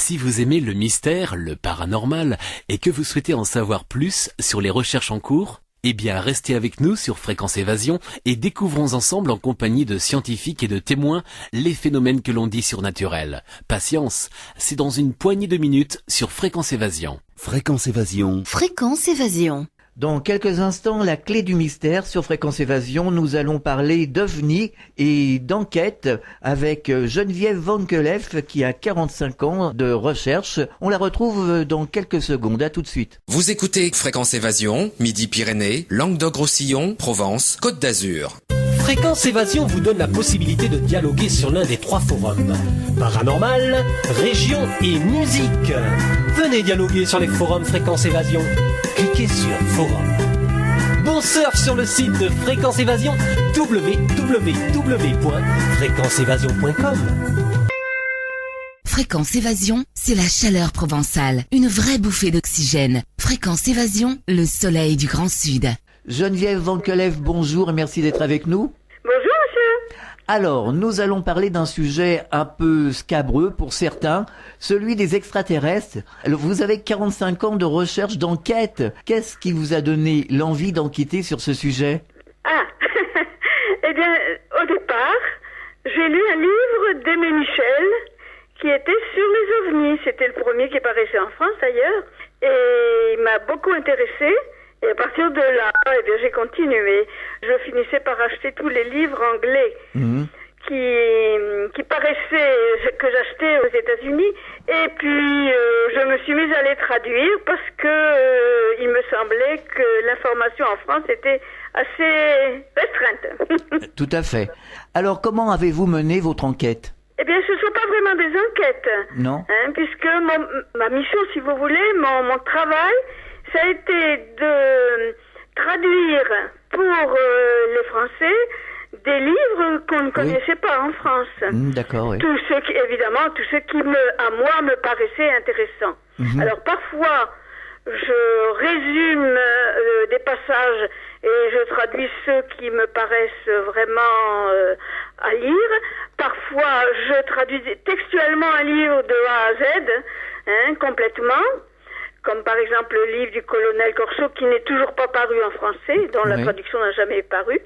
Si vous aimez le mystère, le paranormal, et que vous souhaitez en savoir plus sur les recherches en cours, eh bien restez avec nous sur Fréquence Évasion et découvrons ensemble en compagnie de scientifiques et de témoins les phénomènes que l'on dit surnaturels. Patience, c'est dans une poignée de minutes sur Fréquence Évasion. Fréquence Évasion. Fréquence Évasion. Dans quelques instants, la clé du mystère sur Fréquence Évasion, nous allons parler d'OVNI et d'enquête avec Geneviève Van Kelef qui a 45 ans de recherche. On la retrouve dans quelques secondes, à tout de suite. Vous écoutez Fréquence Évasion, Midi-Pyrénées, Languedoc-Roussillon, Provence, Côte d'Azur. Fréquence Évasion vous donne la possibilité de dialoguer sur l'un des 3 forums. Paranormal, région et musique. Venez dialoguer sur les forums Fréquence Évasion. Cliquez sur Forum. Bon surf sur le site de Fréquence Évasion, www.fréquenceévasion.com. Fréquence Évasion, c'est la chaleur provençale, une vraie bouffée d'oxygène. Fréquence Évasion, le soleil du Grand Sud. Geneviève Van Kelef, bonjour et merci d'être avec nous. Bonjour monsieur. Alors, nous allons parler d'un sujet un peu scabreux pour certains, celui des extraterrestres. Alors, vous avez 45 ans de recherche, d'enquête. Qu'est-ce qui vous a donné l'envie d'enquêter sur ce sujet? Ah, eh bien, au départ, j'ai lu un livre d'Aimé Michel qui était sur les ovnis. C'était le premier qui paraissait en France d'ailleurs. Et il m'a beaucoup intéressée. Et à partir de là, eh bien, j'ai continué. Je finissais par acheter tous les livres anglais qui paraissaient, que j'achetais aux États-Unis. Et puis, je me suis mise à les traduire parce que il me semblait que l'information en France était assez restreinte. Tout à fait. Alors, comment avez-vous mené votre enquête? Eh bien, ce ne sont pas vraiment des enquêtes. Non. Puisque ma mission, si vous voulez, mon travail, ça a été de traduire pour les Français des livres qu'on ne connaissait pas en France. D'accord, oui. Évidemment, tout ce qui, à moi, me paraissait intéressant. Alors, parfois, je résume des passages et je traduis ceux qui me paraissent vraiment à lire. Parfois, je traduis textuellement un livre de A à Z, complètement. Comme par exemple le livre du colonel Corso qui n'est toujours pas paru en français, dont la traduction n'a jamais paru.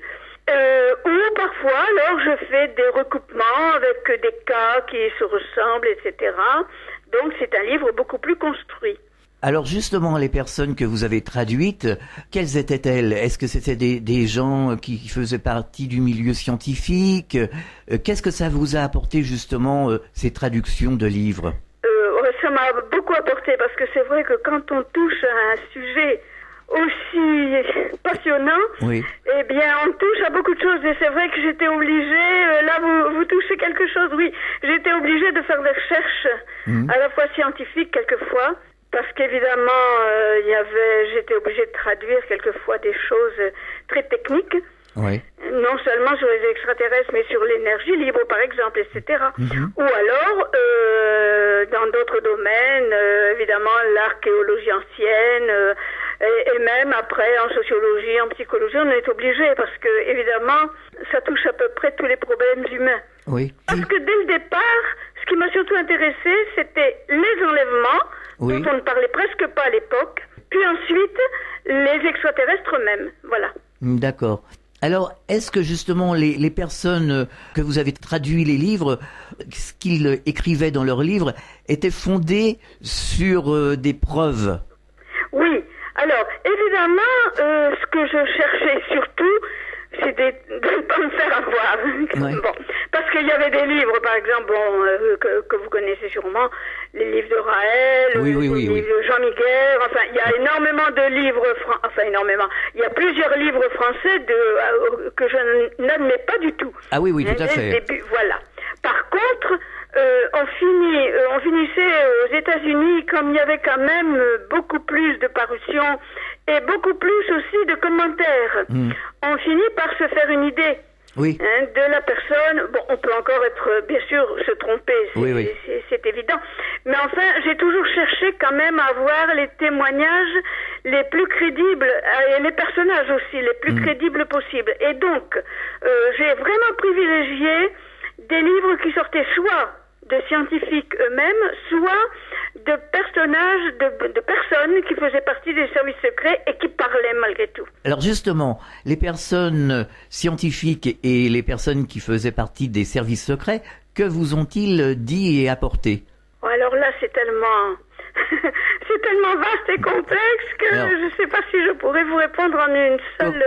Ou parfois, alors, je fais des recoupements avec des cas qui se ressemblent, etc. Donc, c'est un livre beaucoup plus construit. Alors justement, les personnes que vous avez traduites, quelles étaient-elles? Est-ce que c'était des gens qui faisaient partie du milieu scientifique? Qu'est-ce que ça vous a apporté justement, ces traductions de livres? Ça m'a beaucoup apporté parce que c'est vrai que quand on touche à un sujet aussi passionnant, eh bien on touche à beaucoup de choses et c'est vrai que j'étais obligée, là vous touchez quelque chose, j'étais obligée de faire des recherches à la fois scientifiques quelquefois parce qu'évidemment j'étais obligée de traduire quelquefois des choses très techniques. Non seulement sur les extraterrestres, mais sur l'énergie libre, par exemple, etc. Ou alors, dans d'autres domaines, évidemment, l'archéologie ancienne, et même après, en sociologie, en psychologie, on est obligé, parce que, évidemment, ça touche à peu près tous les problèmes humains. Parce que dès le départ, ce qui m'a surtout intéressé, c'était les enlèvements, dont on ne parlait presque pas à l'époque, puis ensuite, les extraterrestres eux-mêmes. Voilà. D'accord. Alors, est-ce que justement les personnes que vous avez traduit les livres, ce qu'ils écrivaient dans leurs livres, étaient fondés sur des preuves? Oui. Alors, évidemment, ce que je cherchais surtout, c'était de ne pas me faire avoir. Bon, parce qu'il y avait des livres, par exemple, que vous connaissez sûrement, les livres de Raël, les livres de Jean Miguel, enfin, il y a énormément de livres, il y a plusieurs livres français que je n'admets pas du tout. Ah oui, tout à fait. Voilà. Par contre, on finissait aux États-Unis, comme il y avait quand même beaucoup plus de parutions et beaucoup plus aussi de commentaires. On finit par se faire une idée de la personne. Bon, on peut encore bien sûr, se tromper, c'est évident. Mais enfin, j'ai toujours cherché quand même à avoir les témoignages les plus crédibles, et les personnages aussi, les plus crédibles possibles. Et donc, j'ai vraiment privilégié des livres qui sortaient soit de scientifiques eux-mêmes, soit de personnages, de personnes qui faisaient partie des services secrets et qui parlaient malgré tout. Alors justement, les personnes scientifiques et les personnes qui faisaient partie des services secrets, que vous ont-ils dit et apporté? Alors là, c'est tellement vaste et complexe que je ne sais pas si je pourrais vous répondre en une seule...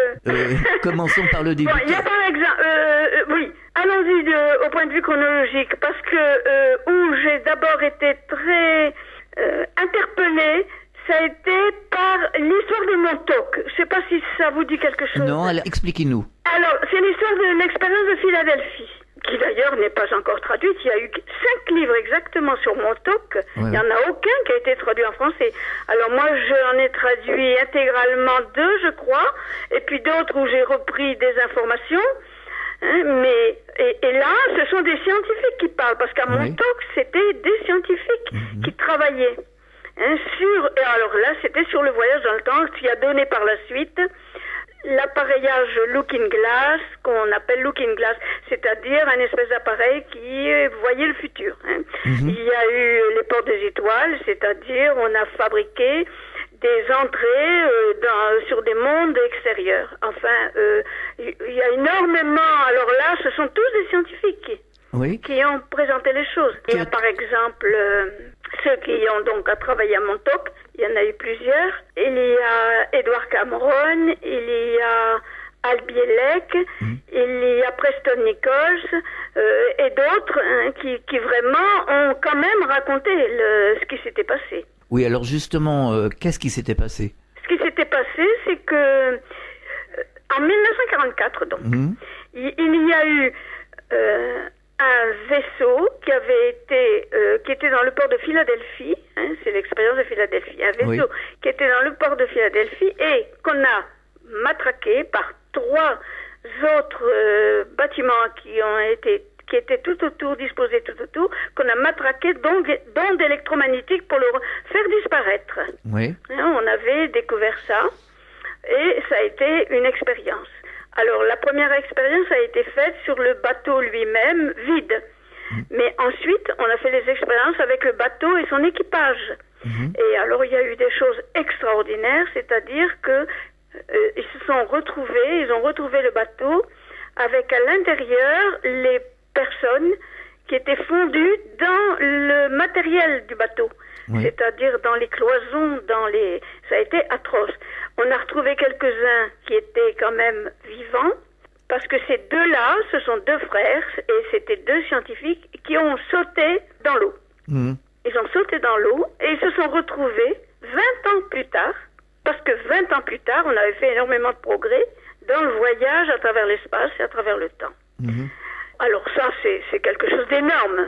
Commençons par le début. Bon, il y a par exemple... oui, allons-y au point de vue chronologique, parce que où j'ai d'abord été très interpellée, ça a été par l'histoire de Montauk. Je ne sais pas si ça vous dit quelque chose. Non, alors expliquez-nous. Alors, c'est l'histoire de l'expérience de Philadelphie, qui d'ailleurs n'est pas encore traduite. Il y a eu 5 livres exactement sur Montauk. Ouais. Il n'y en a aucun qui a été traduit en français. Alors moi, j'en ai traduit intégralement 2, je crois, et puis d'autres où j'ai repris des informations. Hein, et là, ce sont des scientifiques qui parlent, parce qu'à Montauk, c'était des scientifiques qui travaillaient. Hein, et alors là, c'était sur le voyage dans le temps, qui a donné par la suite l'appareillage Looking Glass, qu'on appelle Looking Glass, c'est-à-dire un espèce d'appareil qui voyait le futur. Hein. Il y a eu les portes des étoiles, c'est-à-dire on a fabriqué des entrées sur des mondes extérieurs. Enfin, il y a énormément... Alors là, ce sont tous des scientifiques qui ont présenté les choses. Il y a par exemple ceux qui ont donc travaillé à Montauk, il y en a eu plusieurs. Il y a Edward Cameron, il y a Al Bielek, il y a Preston Nichols et d'autres qui vraiment ont quand même raconté ce qui s'était passé. Oui, alors justement, qu'est-ce qui s'était passé? Ce qui s'était passé, c'est que en 1944, donc, il y a eu un vaisseau qui était dans le port de Philadelphie, hein, c'est l'expérience de Philadelphie, un vaisseau qui était dans le port de Philadelphie et qu'on a matraqué par 3 autres bâtiments qui étaient tout autour, disposés tout autour, qu'on a matraqué d'ondes électromagnétiques pour le faire disparaître. Oui. Hein, on avait découvert ça et ça a été une expérience. Alors, la première expérience a été faite sur le bateau lui-même, vide. Mais ensuite, on a fait les expériences avec le bateau et son équipage. Et alors, il y a eu des choses extraordinaires, c'est-à-dire que ils ont retrouvé le bateau avec à l'intérieur les personnes qui étaient fondues dans le matériel du bateau. C'est-à-dire dans les cloisons, ça a été atroce. On a retrouvé quelques-uns qui étaient quand même vivants, parce que ces 2-là, ce sont 2 frères, et c'était 2 scientifiques qui ont sauté dans l'eau. Ils ont sauté dans l'eau, et ils se sont retrouvés 20 ans plus tard, parce que 20 ans plus tard, on avait fait énormément de progrès dans le voyage à travers l'espace et à travers le temps. Alors ça, c'est quelque chose d'énorme.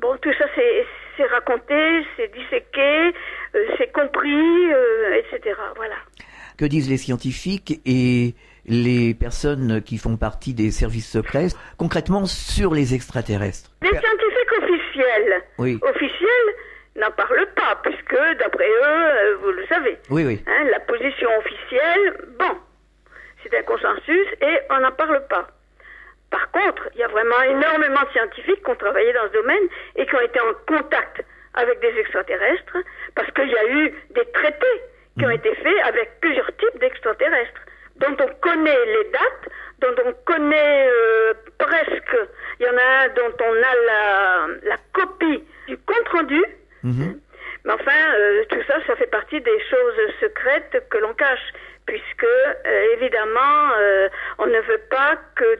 Bon, tout ça, c'est raconté, c'est disséqué, c'est compris, etc. Voilà. Que disent les scientifiques et les personnes qui font partie des services secrets, concrètement sur les extraterrestres? Les scientifiques officiels n'en parlent pas, puisque d'après eux, vous le savez, hein, la position officielle, c'est un consensus et on n'en parle pas. Par contre, il y a vraiment énormément de scientifiques qui ont travaillé dans ce domaine et qui ont été en contact avec des extraterrestres, parce qu'il y a eu des traités qui ont été faits avec plusieurs types d'extraterrestres, dont on connaît les dates, dont on connaît presque, il y en a un dont on a la copie du compte-rendu, mais enfin, tout ça, ça fait partie des choses secrètes que l'on cache, puisque, évidemment, on ne veut pas que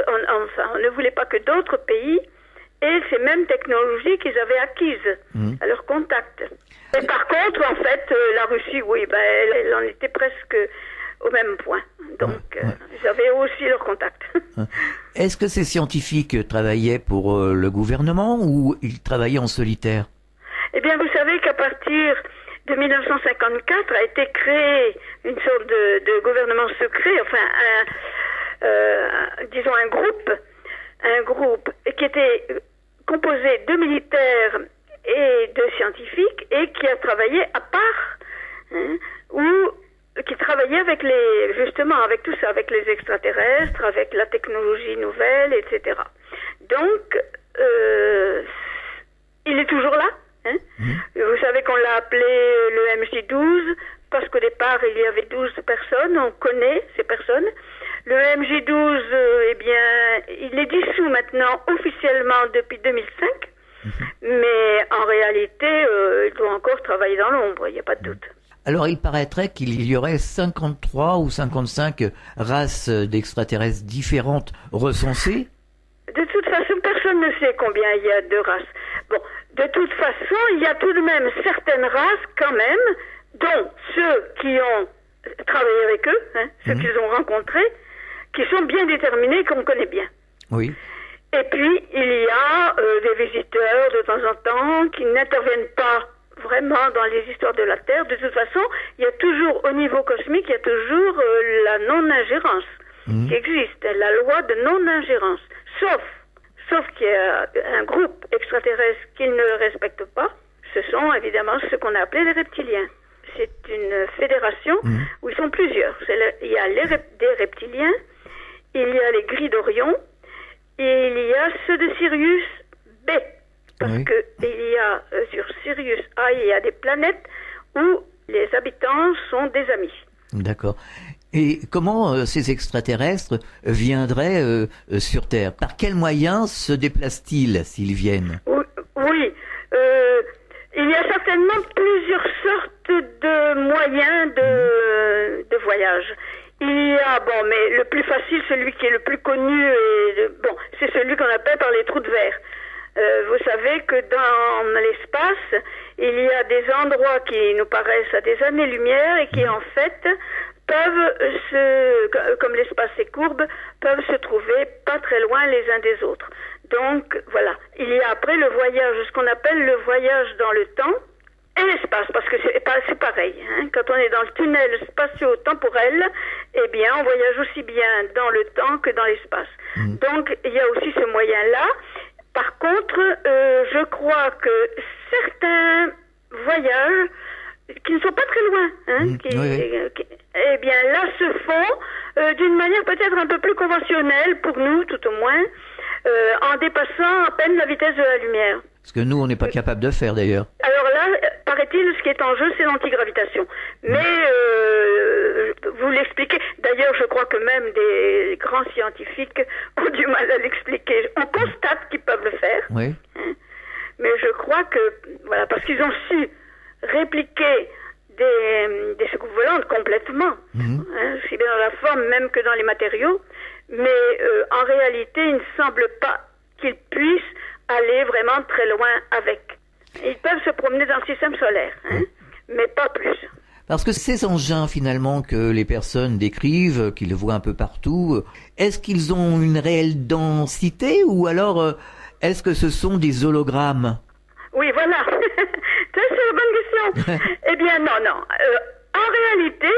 on ne voulait pas que d'autres pays aient ces mêmes technologies qu'ils avaient acquises à leur contact. Et par contre, en fait, la Russie, elle en était presque au même point. Donc, ils avaient aussi leur contact. Est-ce que ces scientifiques travaillaient pour le gouvernement ou ils travaillaient en solitaire? Eh bien, vous savez qu'à partir de 1954 a été créé une sorte de gouvernement secret, enfin, disons un groupe qui était composé de militaires et de scientifiques et qui a travaillé à part, qui travaillait avec avec tout ça, avec les extraterrestres, avec la technologie nouvelle, etc. Donc, il est toujours là. Hein. Vous savez qu'on l'a appelé le MJ12 parce qu'au départ il y avait 12 personnes, on connaît ces personnes. Le MJ12, eh bien, il est dissous maintenant officiellement depuis 2005, mais en réalité, il doit encore travailler dans l'ombre, il n'y a pas de doute. Alors il paraîtrait qu'il y aurait 53 ou 55 races d'extraterrestres différentes recensées. De toute façon, personne ne sait combien il y a de races. Bon, de toute façon, il y a tout de même certaines races quand même, dont ceux qui ont travaillé avec eux, hein, ceux qu'ils ont rencontrés, qui sont bien déterminés, qu'on connaît bien. Oui. Et puis, il y a des visiteurs de temps en temps qui n'interviennent pas vraiment dans les histoires de la Terre. De toute façon, il y a toujours, au niveau cosmique, il y a toujours la non-ingérence qui existe, la loi de non-ingérence. Sauf qu'il y a un groupe extraterrestre qui ne le respecte pas. Ce sont évidemment ce qu'on a appelé les reptiliens. C'est une fédération où ils sont plusieurs. Il y a des reptiliens, il y a les gris d'Orion, et il y a ceux de Sirius B. Parce que il y a sur Sirius A, il y a des planètes où les habitants sont des amis. D'accord. Et comment ces extraterrestres viendraient sur Terre? Par quels moyens se déplacent-ils s'ils viennent? Oui. Il y a certainement plusieurs sortes de moyens de voyage. Il y a, mais le plus facile, celui qui est le plus connu, c'est celui qu'on appelle par les trous de verre. Vous savez que dans l'espace, il y a des endroits qui nous paraissent à des années-lumière et qui en fait comme l'espace est courbe, peuvent se trouver pas très loin les uns des autres. Donc voilà, il y a après le voyage, ce qu'on appelle le voyage dans le temps et l'espace, parce que c'est pareil. Hein. Quand on est dans le tunnel spatio-temporel, eh bien on voyage aussi bien dans le temps que dans l'espace. Donc il y a aussi ce moyen-là. Par contre, je crois que certains voyages qui ne sont pas très loin, eh bien là se font d'une manière peut-être un peu plus conventionnelle pour nous, tout au moins, en dépassant à peine la vitesse de la lumière. Ce que nous, on n'est pas capable de faire d'ailleurs. Alors là, paraît-il, ce qui est en jeu, c'est l'antigravitation. Mais vous l'expliquez. D'ailleurs, je crois que même des grands scientifiques ont du mal à l'expliquer. On constate qu'ils peuvent le faire. Oui. Mais je crois que, voilà, parce qu'ils ont su répliquer des soucoupes volantes complètement, aussi bien dans la forme même que dans les matériaux, mais en réalité, il ne semble pas qu'ils puissent aller vraiment très loin avec. Ils peuvent se promener dans le système solaire, mais pas plus. Parce que ces engins, finalement, que les personnes décrivent, qu'ils voient un peu partout, est-ce qu'ils ont une réelle densité ou alors est-ce que ce sont des hologrammes? Oui, voilà. C'est une bonne question. Eh bien, non. En réalité,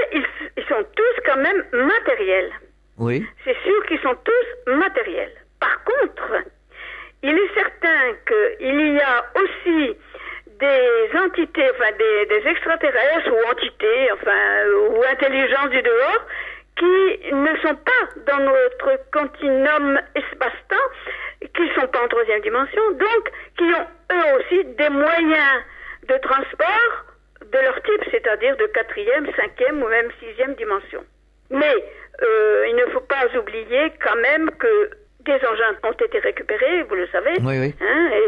ils sont tous quand même matériels. Oui. C'est sûr qu'ils sont tous matériels. Par contre, il est certain qu'il y a aussi des entités, enfin des extraterrestres ou entités, ou intelligences du dehors, qui ne sont pas dans notre continuum espace-temps, qui ne sont pas en troisième dimension, donc qui ont eux aussi des moyens de transport de leur type, c'est-à-dire de quatrième, cinquième ou même sixième dimension. Mais il ne faut pas oublier quand même que des engins ont été récupérés, vous le savez. Oui. Et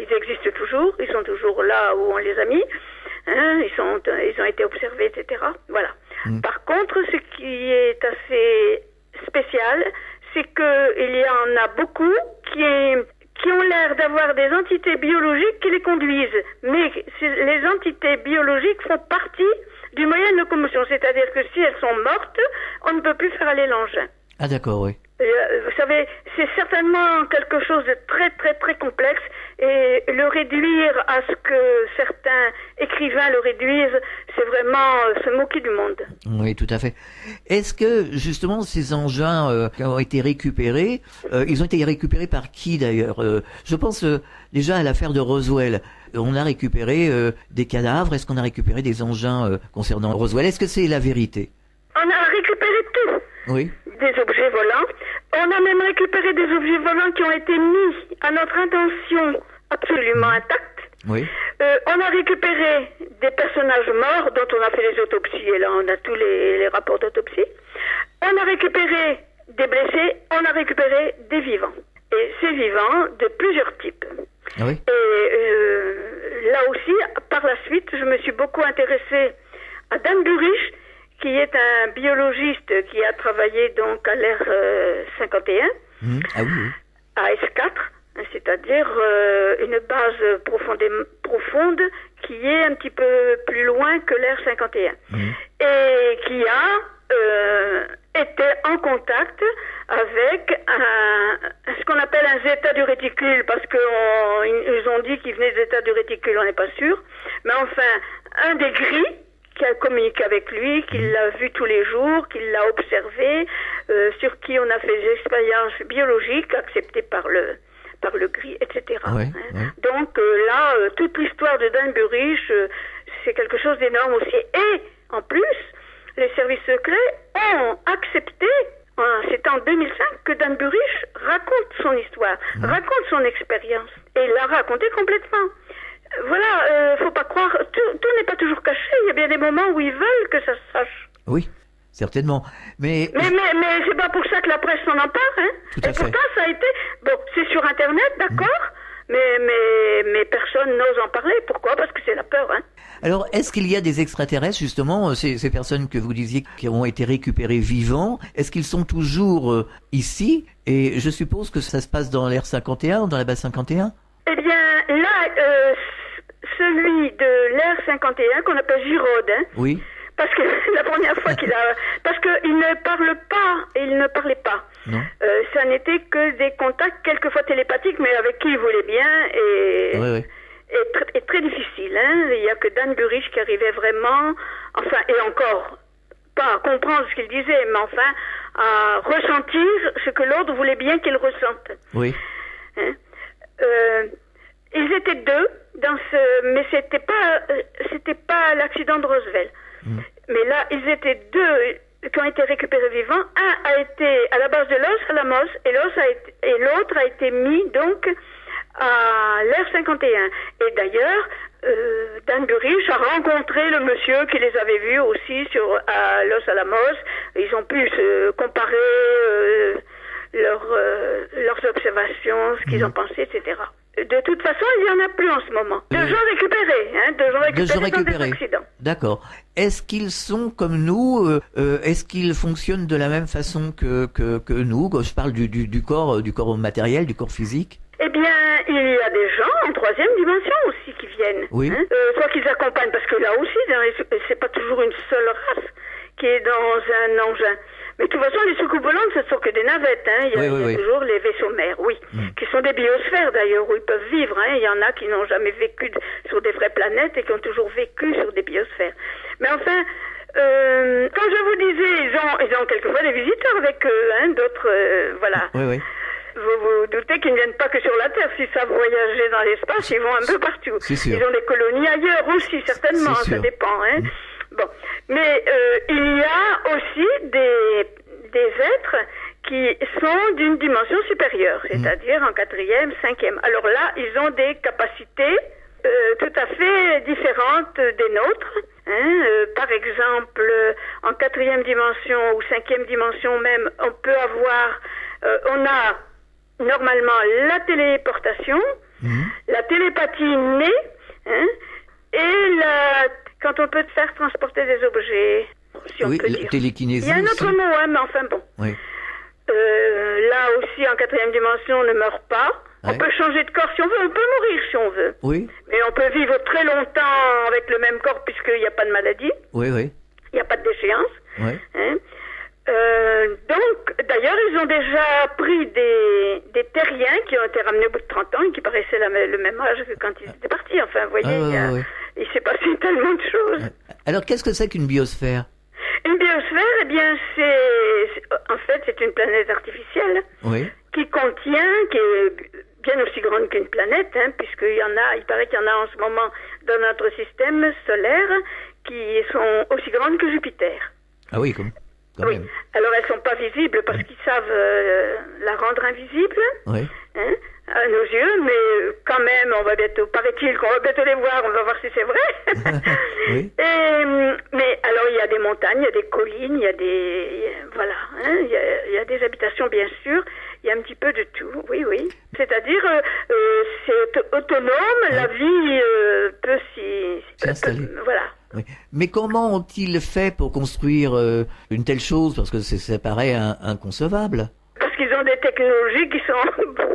ils existent toujours, ils sont toujours là où on les a mis. Ils ont été observés, etc. Voilà. Par contre, ce qui est assez spécial, c'est qu'il y en a beaucoup qui ont l'air d'avoir des entités biologiques qui les conduisent. Mais les entités biologiques font partie du moyen de locomotion. C'est-à-dire que si elles sont mortes, on ne peut plus faire aller l'engin. Ah d'accord, oui. Vous savez, c'est certainement quelque chose de très très très complexe et le réduire à ce que certains écrivains le réduisent, c'est vraiment se moquer du monde. Oui, tout à fait. Est-ce que justement ces engins qui ont été récupérés, ils ont été récupérés par qui d'ailleurs? Je pense déjà à l'affaire de Roswell. On a récupéré des cadavres. Est-ce qu'on a récupéré des engins concernant Roswell? Est-ce que c'est la vérité? On a récupéré tout. Oui. Des objets volants. On a même récupéré des objets volants qui ont été mis à notre intention absolument intacts. Oui. On a récupéré des personnages morts dont on a fait les autopsies, et là on a tous les rapports d'autopsie. On a récupéré des blessés, on a récupéré des vivants. Et ces vivants de plusieurs types. Ah oui. Et là aussi, par la suite, je me suis beaucoup intéressée à Dan Burich, qui est un biologiste qui a travaillé donc à l'ère 51, Ah oui, oui. à S4, c'est-à-dire une base profonde qui est un petit peu plus loin que l'ère 51, et qui a été en contact avec ce qu'on appelle un zeta du réticule, parce qu'ils ont dit qu'il venait des zeta du réticule, on n'est pas sûr, mais enfin, un des gris qui a communiqué avec lui, qui l'a vu tous les jours, qui l'a observé, sur qui on a fait des expériences biologiques acceptées par le gris, etc. Ouais, ouais. Donc là, toute l'histoire de Dan Burich, c'est quelque chose d'énorme aussi. Et en plus, les services secrets ont accepté, c'est en 2005 que Dan Burich raconte son histoire, raconte son expérience, et l'a raconté complètement. Voilà, faut pas croire, tout n'est pas toujours caché, il y a bien des moments où ils veulent que ça se sache. Oui, certainement. Mais c'est pas pour ça que la presse s'en empare, hein. Tout à et fait. pourtant, ça a été, bon, c'est sur Internet, d'accord, mais personne n'ose en parler. Pourquoi? Parce que c'est la peur, hein. alors, est-ce qu'il y a des extraterrestres, justement, ces personnes que vous disiez qui ont été récupérées vivants, est-ce qu'ils sont toujours ici? Et je suppose que ça se passe dans l'ère 51, dans la base 51? Eh bien, là, celui de l'ère 51, qu'on appelle Giraude, hein, Oui. parce que la première fois parce qu'il ne parle pas, et il ne parlait pas. Non. Ça n'était que des contacts, quelquefois télépathiques, mais avec qui il voulait bien, Oui. et très difficile, hein. Il n'y a que Dan Burich qui arrivait vraiment, enfin, et encore, pas à comprendre ce qu'il disait, mais enfin, à ressentir ce que l'autre voulait bien qu'il ressente. Oui. Hein. Ils étaient deux mais c'était pas l'accident de Roswell. Mais là, ils étaient deux qui ont été récupérés vivants. Un a été à la base de Los Alamos et l'autre a été mis donc à l'ère 51. Et d'ailleurs, Dan Burich a rencontré le monsieur qui les avait vus aussi à Los Alamos. Ils ont pu se comparer leurs observations, ce qu'ils ont pensé, etc. De toute façon, il n'y en a plus en ce moment. Deux gens récupérés dans des accidents. D'accord. Est-ce qu'ils sont comme nous? Est-ce qu'ils fonctionnent de la même façon que nous? Je parle du corps matériel, du corps physique. Eh bien, il y a des gens en troisième dimension aussi qui viennent. Oui. Hein, soit qu'ils accompagnent, parce que là aussi, c'est pas toujours une seule race qui est dans un engin. Mais de toute façon, les soucoupes volantes, ce ne sont que des navettes. Hein. Il y a toujours les vaisseaux mers, qui sont des biosphères d'ailleurs, où ils peuvent vivre. Hein. Il y en a qui n'ont jamais vécu sur des vraies planètes et qui ont toujours vécu sur des biosphères. Mais enfin, quand je vous disais, ils ont quelquefois des visiteurs avec eux, hein, d'autres, voilà. Oui. Vous vous doutez qu'ils ne viennent pas que sur la Terre. S'ils savent voyager dans l'espace, ils vont un peu partout. C'est sûr. Ils ont des colonies ailleurs aussi, certainement, ça dépend. Hein. Bon, mais il y a aussi des êtres qui sont d'une dimension supérieure, c'est-à-dire en 4e, 5e. Alors là, ils ont des capacités tout à fait différentes des nôtres. Hein. Par exemple, en 4e dimension ou 5e dimension même, on peut avoir, on a normalement la téléportation, la télépathie innée, hein, et quand on peut faire transporter des objets, si on peut dire. Télékinésie. Il y a un autre mot, hein, mais enfin bon. Oui. Là aussi, en 4e dimension, on ne meurt pas. Ouais. On peut changer de corps si on veut, on peut mourir si on veut. Oui. Mais on peut vivre très longtemps avec le même corps puisqu'il n'y a pas de maladie. Oui. Il n'y a pas de déchéance. Oui. Hein. Donc, d'ailleurs, ils ont déjà pris des terriens qui ont été ramenés au bout de 30 ans et qui paraissaient le même âge que quand ils étaient partis. Enfin, vous voyez, il s'est passé tellement de choses. Alors, qu'est-ce que c'est qu'une biosphère? Une biosphère, eh bien, en fait, c'est une planète artificielle qui est bien aussi grande qu'une planète, hein, il paraît qu'il y en a en ce moment dans notre système solaire qui sont aussi grandes que Jupiter. Ah oui, Oui. Alors elles sont pas visibles parce qu'ils savent la rendre invisible. Oui. Hein, à nos yeux, mais quand même, on va bientôt, paraît-il qu'on va bientôt les voir, on va voir si c'est vrai. Oui. Mais alors, il y a des montagnes, il y a des collines, il y a des... Voilà, hein, il y a des habitations, bien sûr, il y a un petit peu de tout, oui. C'est-à-dire, c'est autonome, la vie peut s'y... s'installer. Voilà. Oui. Mais comment ont-ils fait pour construire une telle chose? Parce que ça paraît inconcevable. Parce qu'ils ont des technologies qui sont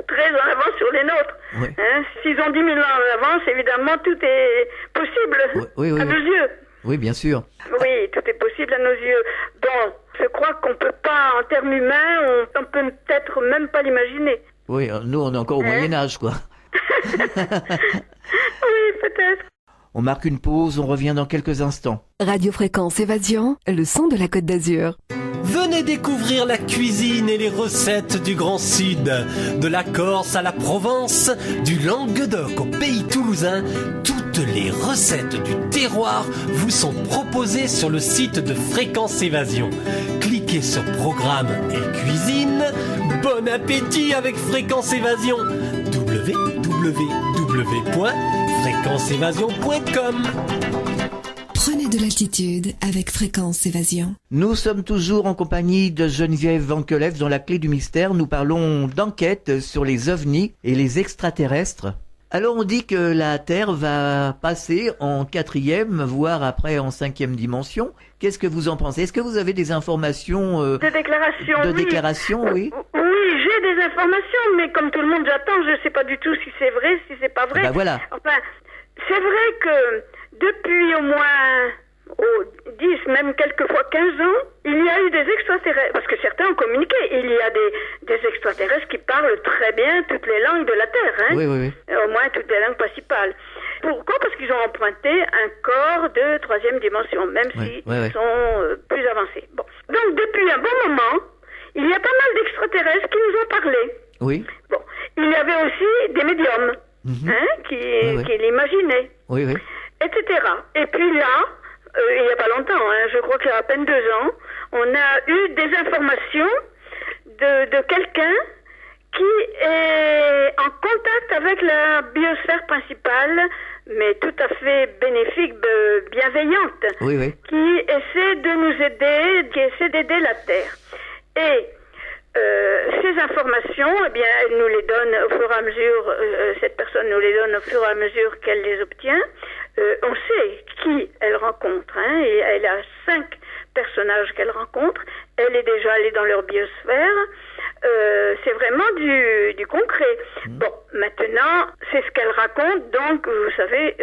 très en avance sur les nôtres. Oui. Hein, s'ils ont 10 000 ans en avance, évidemment, tout est possible oui, à nos yeux. Oui, bien sûr. Oui, tout est possible à nos yeux. Bon, je crois qu'on peut pas, en termes humains, on peut peut-être même pas l'imaginer. Oui, nous, on est encore au Moyen-Âge, quoi. Oui, peut-être. On marque une pause, on revient dans quelques instants. Radio Fréquence Évasion, le son de la Côte d'Azur. Venez découvrir la cuisine et les recettes du Grand Sud. De la Corse à la Provence, du Languedoc au pays toulousain, toutes les recettes du terroir vous sont proposées sur le site de Fréquence Évasion. Cliquez sur Programme et Cuisine. Bon appétit avec Fréquence Évasion. www.fréquenceévasion.com. Prenez de l'altitude avec Fréquence Évasion. Nous sommes toujours en compagnie de Geneviève Vankelef dans La Clé du Mystère. Nous parlons d'enquête sur les ovnis et les extraterrestres. Alors on dit que la Terre va passer en 4e, voire après en 5e dimension. Qu'est-ce que vous en pensez? Est-ce que vous avez des informations de déclaration? Oui. Oui, j'ai des informations, mais comme tout le monde, j'attends. Je ne sais pas du tout si c'est vrai, si c'est pas vrai. Ben voilà. Enfin, c'est vrai que depuis au moins 10, même quelquefois 15 ans, il y a eu des extraterrestres, parce que certains ont communiqué, il y a des extraterrestres qui parlent très bien toutes les langues de la Terre, hein. Oui. Au moins toutes les langues principales. Pourquoi? Parce qu'ils ont emprunté un corps de 3e dimension, même s'ils sont plus avancés. Bon. Donc depuis un bon moment, il y a pas mal d'extraterrestres qui nous ont parlé. Oui. Bon. Il y avait aussi des médiums, qui l'imaginaient. Oui. Etc. Et puis là, il n'y a pas longtemps, je crois qu'il y a à peine 2 ans, on a eu des informations de quelqu'un qui est en contact avec la biosphère principale, mais tout à fait bénéfique, bienveillante, qui essaie de nous aider, qui essaie d'aider la Terre. Et ces informations, eh bien, elle nous les donne au fur et à mesure, cette personne nous les donne au fur et à mesure qu'elle les obtient. On sait qui elle rencontre, et elle a 5 personnages qu'elle rencontre. Elle est déjà allée dans leur biosphère. C'est vraiment du concret. Bon, maintenant, c'est ce qu'elle raconte, donc vous savez,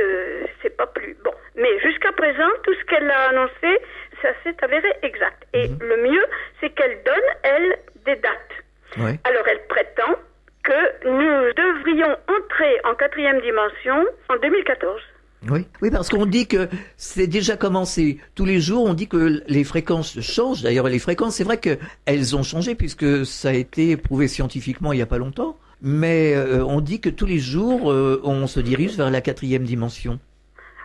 c'est pas plus bon. Mais jusqu'à présent, tout ce qu'elle a annoncé, ça s'est avéré exact. Et le mieux, c'est qu'elle donne, elle, des dates. Oui. Alors, elle prétend que nous devrions entrer en 4e dimension en 2014. Oui, parce qu'on dit que c'est déjà commencé. Tous les jours, on dit que les fréquences changent. D'ailleurs, les fréquences, c'est vrai qu'elles ont changé puisque ça a été prouvé scientifiquement il n'y a pas longtemps. Mais on dit que tous les jours, on se dirige vers la 4e dimension.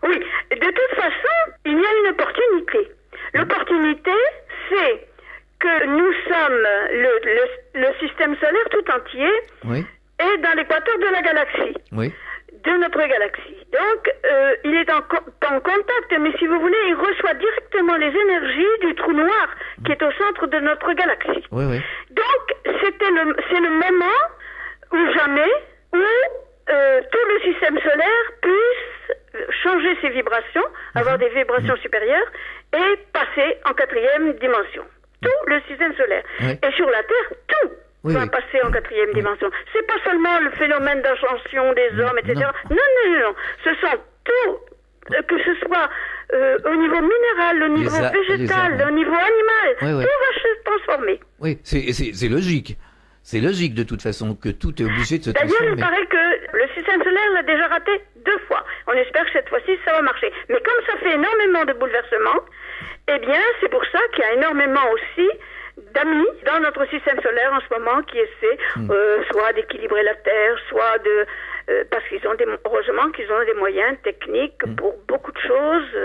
Oui, de toute façon, il y a une opportunité. L'opportunité, c'est que nous sommes le système solaire tout entier et dans l'équateur de la galaxie. Oui. De notre galaxie. Donc, il est en contact, mais si vous voulez, il reçoit directement les énergies du trou noir qui est au centre de notre galaxie. Oui. Donc, c'est le moment ou jamais où tout le système solaire puisse changer ses vibrations, avoir des vibrations supérieures et passer en 4e dimension. Tout le système solaire. Et sur la Terre, tout va passer en 4e dimension. C'est pas seulement le phénomène d'ascension des hommes, etc. Non. Ce sont tout, que ce soit au niveau minéral, au niveau végétal, au niveau animal, tout va se transformer. Oui, c'est logique. C'est logique de toute façon que tout est obligé de se transformer. D'ailleurs, il paraît que le système solaire l'a déjà raté 2 fois. On espère que cette fois-ci, ça va marcher. Mais comme ça fait énormément de bouleversements, eh bien, c'est pour ça qu'il y a énormément aussi d'amis dans notre système solaire en ce moment qui essaient soit d'équilibrer la Terre, soit parce qu'ils ont heureusement qu'ils ont des moyens techniques pour beaucoup de choses.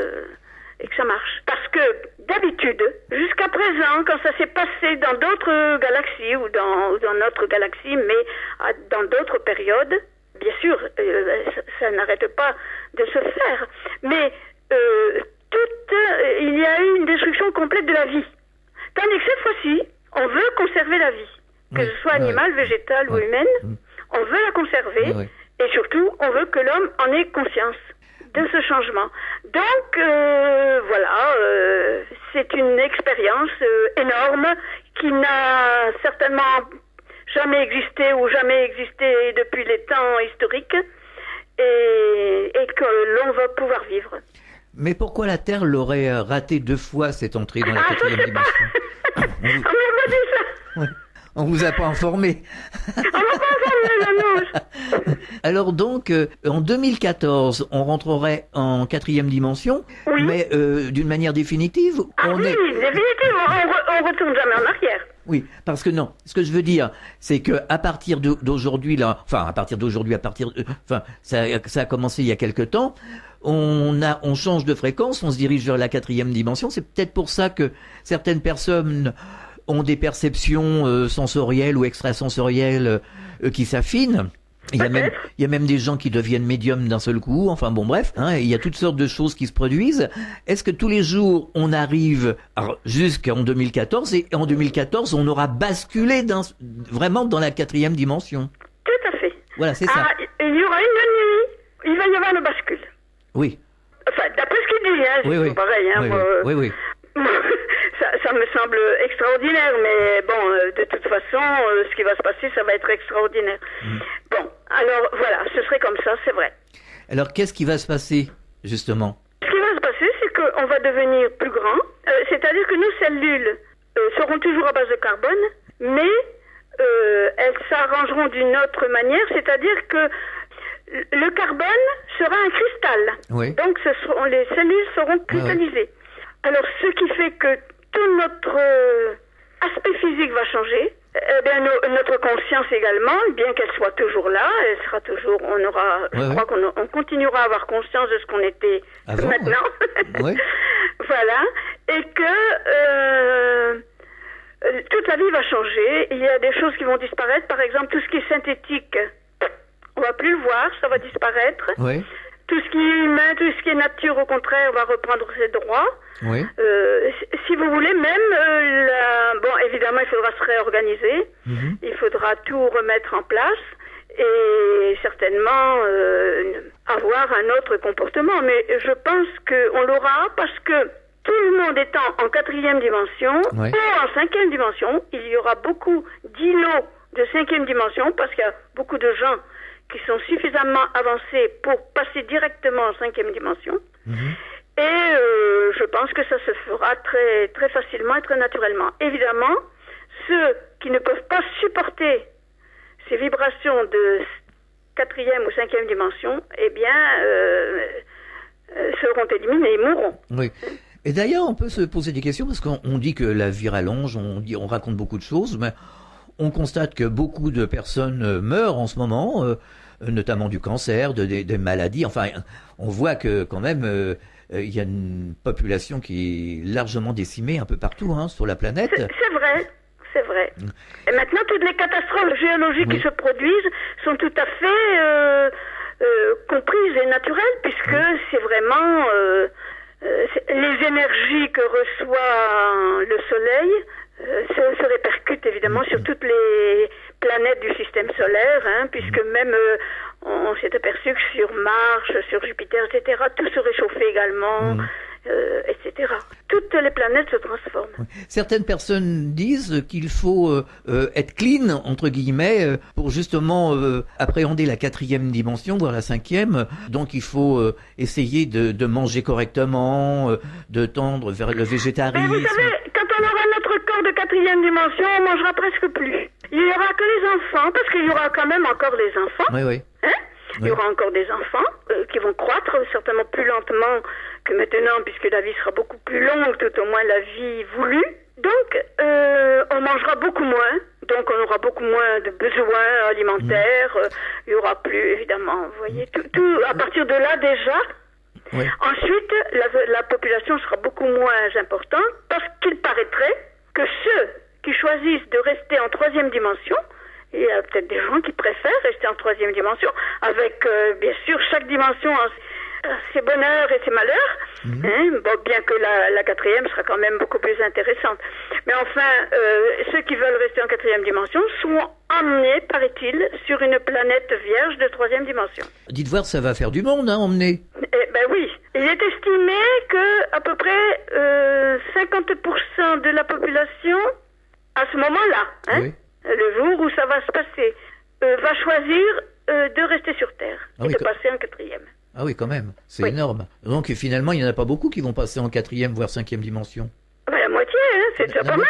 et que ça marche. Parce que d'habitude, jusqu'à présent, quand ça s'est passé dans d'autres galaxies ou dans notre galaxie, mais dans d'autres périodes, bien sûr, ça n'arrête pas de se faire. Mais il y a eu une destruction complète de la vie. Tandis que cette fois-ci, on veut conserver la vie, que ce soit animale, végétale ou humaine, on veut la conserver, et surtout, on veut que l'homme en ait conscience de ce changement. Donc, voilà, c'est une expérience énorme qui n'a certainement jamais existé ou jamais existé depuis les temps historiques, et que l'on va pouvoir vivre. Mais pourquoi la Terre l'aurait raté 2 fois, cette entrée dans la 4e dimension? On m'a pas dit ça. On vous a pas informé. On m'a pas informé, non. Alors donc, en 2014, on rentrerait en 4e dimension, mais d'une manière définitive. Définitive. On retourne jamais en arrière. Oui, parce que non. Ce que je veux dire, c'est que à partir d'aujourd'hui, ça a commencé il y a quelque temps. On change de fréquence, on se dirige vers la 4e dimension. C'est peut-être pour ça que certaines personnes ont des perceptions sensorielles ou extrasensorielles qui s'affinent. Il y a même des gens qui deviennent médiums d'un seul coup. Enfin bon, bref, il y a toutes sortes de choses qui se produisent. Est-ce que tous les jours on arrive jusqu'en 2014 et en 2014 on aura basculé vraiment dans la 4e dimension? Tout à fait. Voilà, c'est ça. Il y aura une nuit, il va y avoir le bascule. Oui. Enfin, d'après ce qu'il dit, c'est pareil. Oui. Ça me semble extraordinaire, mais bon, de toute façon, ce qui va se passer, ça va être extraordinaire. Bon, alors voilà, ce serait comme ça, c'est vrai. Alors, qu'est-ce qui va se passer, justement? Ce qui va se passer, c'est qu'on va devenir plus grand, c'est-à-dire que nos cellules seront toujours à base de carbone, mais elles s'arrangeront d'une autre manière, c'est-à-dire que le carbone sera un cristal. Oui. Donc, les cellules seront cristallisées. Alors, ce qui fait que tout notre aspect physique va changer. Eh bien, notre conscience également, bien qu'elle soit toujours là, elle sera toujours. Je crois qu'on continuera à avoir conscience de ce qu'on était maintenant. Voilà, et que toute la vie va changer. Il y a des choses qui vont disparaître. Par exemple, tout ce qui est synthétique, on va plus le voir, ça va disparaître. Oui. Tout ce qui est humain, tout ce qui est nature, au contraire, va reprendre ses droits. Oui. Si vous voulez, même, bon, évidemment, il faudra se réorganiser. Il faudra tout remettre en place et certainement avoir un autre comportement. Mais je pense qu'on l'aura parce que tout le monde étant en 4e dimension ou en 5e dimension, il y aura beaucoup d'îlots de 5e dimension parce qu'il y a beaucoup de gens qui sont suffisamment avancés pour passer directement en 5e dimension. Et je pense que ça se fera très, très facilement et très naturellement. Évidemment, ceux qui ne peuvent pas supporter ces vibrations de 4e ou 5e dimension, eh bien, seront éliminés, ils mourront. Oui. Et d'ailleurs, on peut se poser des questions parce qu'on dit que la vie rallonge, on raconte beaucoup de choses, mais on constate que beaucoup de personnes meurent en ce moment, notamment du cancer, des maladies. Enfin, on voit que quand même, il y a une population qui est largement décimée un peu partout sur la planète. C'est vrai. Et maintenant, toutes les catastrophes géologiques qui se produisent sont tout à fait comprises et naturelles, puisque c'est vraiment les énergies que reçoit le Soleil se répercutent évidemment sur toutes les planètes du système solaire, puisque même on s'est aperçu que sur Mars, sur Jupiter, etc., tout se réchauffait également, etc. Toutes les planètes se transforment. Certaines personnes disent qu'il faut être clean, entre guillemets, pour justement appréhender la 4e dimension, voire la 5e. Donc il faut essayer de manger correctement, de tendre vers le végétarisme. Mais vous savez, quand on aura notre corps de 4e dimension, on mangera presque plus. Il n'y aura que les enfants, parce qu'il y aura quand même encore des enfants. Oui. Il y aura encore des enfants qui vont croître certainement plus lentement que maintenant, puisque la vie sera beaucoup plus longue, tout au moins la vie voulue. Donc, on mangera beaucoup moins. Donc, on aura beaucoup moins de besoins alimentaires. Il y aura plus, évidemment, vous voyez, tout à partir de là déjà, Oui. Ensuite, la population sera beaucoup moins importante parce qu'il paraîtrait que ceux qui choisissent de rester en troisième dimension, il y a peut-être des gens qui préfèrent rester en troisième dimension, avec bien sûr chaque dimension ses bonheurs et ses malheurs, bien que la quatrième sera quand même beaucoup plus intéressante. Mais enfin, ceux qui veulent rester en quatrième dimension sont emmenés, paraît-il, sur une planète vierge de troisième dimension. Dites voir, ça va faire du monde, emmener. Oui. Il est estimé que à peu près 50% de la population, à ce moment-là, le jour où ça va se passer, va choisir de rester sur Terre et de passer en quatrième. Ah oui, quand même, c'est énorme. Donc finalement, il n'y en a pas beaucoup qui vont passer en quatrième, voire cinquième dimension. La moitié, c'est déjà pas mal.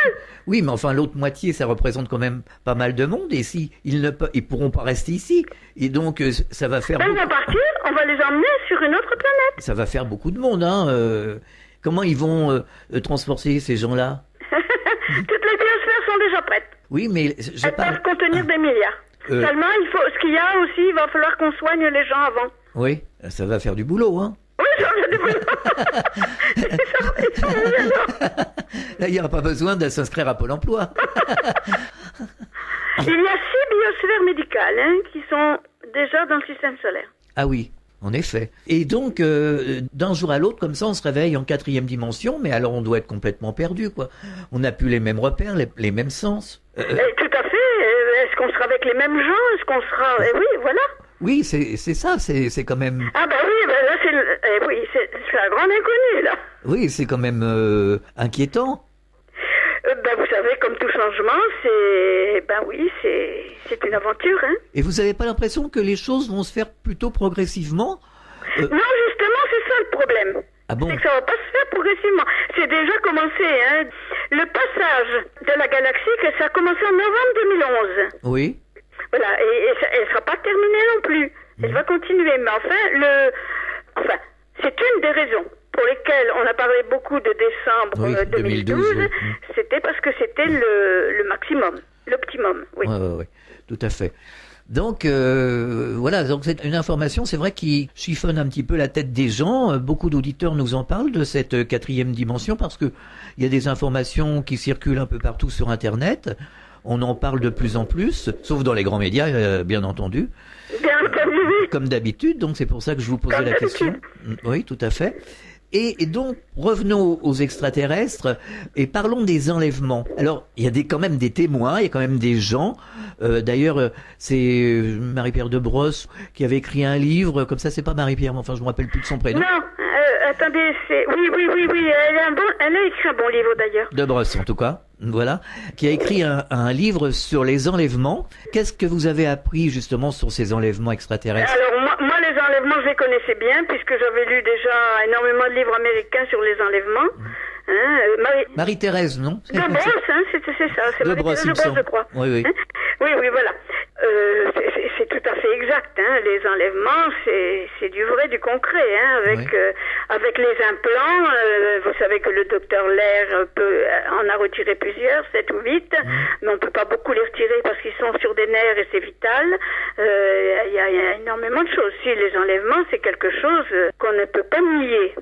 Oui, mais enfin, l'autre moitié, ça représente quand même pas mal de monde. Et si ils pourront pas rester ici, et donc ça va faire. Ils vont partir, on va les emmener sur une autre planète. Ça va faire beaucoup de monde, hein. Comment ils vont transporter ces gens-là? Toutes les biosphères sont déjà prêtes. Oui, mais elles peuvent contenir des milliards. Seulement, ce qu'il y a aussi, il va falloir qu'on soigne les gens avant. Oui, ça va faire du boulot, hein. Oui, ça va faire du boulot. Là, il n'y aura pas besoin de s'inscrire à Pôle emploi. Il y a 6 biosphères médicales qui sont déjà dans le système solaire. Ah oui, en effet. Et donc, d'un jour à l'autre, comme ça, on se réveille en quatrième dimension, mais alors on doit être complètement perdu, quoi. On n'a plus les mêmes repères, les mêmes sens. Tout à fait. Est-ce qu'on sera avec les mêmes gens? Est-ce qu'on sera... oui, voilà. Oui, c'est ça, c'est quand même... Ah oui, là, c'est la grande inconnue, là. Oui, c'est quand même inquiétant. Vous savez, comme tout changement, c'est une aventure, hein. Et vous n'avez pas l'impression que les choses vont se faire plutôt progressivement? Non, justement, c'est ça le problème. Ah bon? C'est que ça va pas se faire progressivement. C'est déjà commencé, hein. Le passage de la galaxie, ça a commencé en novembre 2011. Oui. Voilà, et elle sera pas terminée non plus. Elle va continuer, mais c'est une des raisons pour lesquelles on a parlé beaucoup de décembre 2012. Oui. C'était parce que c'était le maximum, l'optimum. Oui. Oui, tout à fait. Donc voilà, donc c'est une information, c'est vrai, qui chiffonne un petit peu la tête des gens. Beaucoup d'auditeurs nous en parlent de cette quatrième dimension parce que il y a des informations qui circulent un peu partout sur Internet. On en parle de plus en plus, sauf dans les grands médias, bien entendu. Bien entendu. Comme d'habitude, donc c'est pour ça que je vous posais la question. Oui, tout à fait. Et donc, revenons aux extraterrestres et parlons des enlèvements. Alors, il y a quand même des témoins, il y a quand même des gens. D'ailleurs, c'est Marie-Pierre de Brosse qui avait écrit un livre, comme ça, c'est pas Marie-Pierre, mais enfin, je me rappelle plus de son prénom. Non, attendez, oui, elle a écrit un bon livre d'ailleurs. De Brosse, en tout cas, voilà, qui a écrit un livre sur les enlèvements. Qu'est-ce que vous avez appris justement sur ces enlèvements extraterrestres? Alors, moi, les enlèvements, je les connaissais bien, puisque j'avais lu déjà énormément de livres américains sur les enlèvements. Marie-Thérèse, non? De Brosse, c'est ça. C'est de Brosse, je crois. Oui. Oui, voilà. C'est tout à fait exact. Les enlèvements, c'est du vrai, du concret. Avec les implants, vous savez que le docteur Lair en a retiré plusieurs, 7 ou 8, mais on peut pas beaucoup les retirer parce qu'ils sont sur des nerfs et c'est vital. Il y a énormément de choses. Si les enlèvements, c'est quelque chose qu'on ne peut pas nier.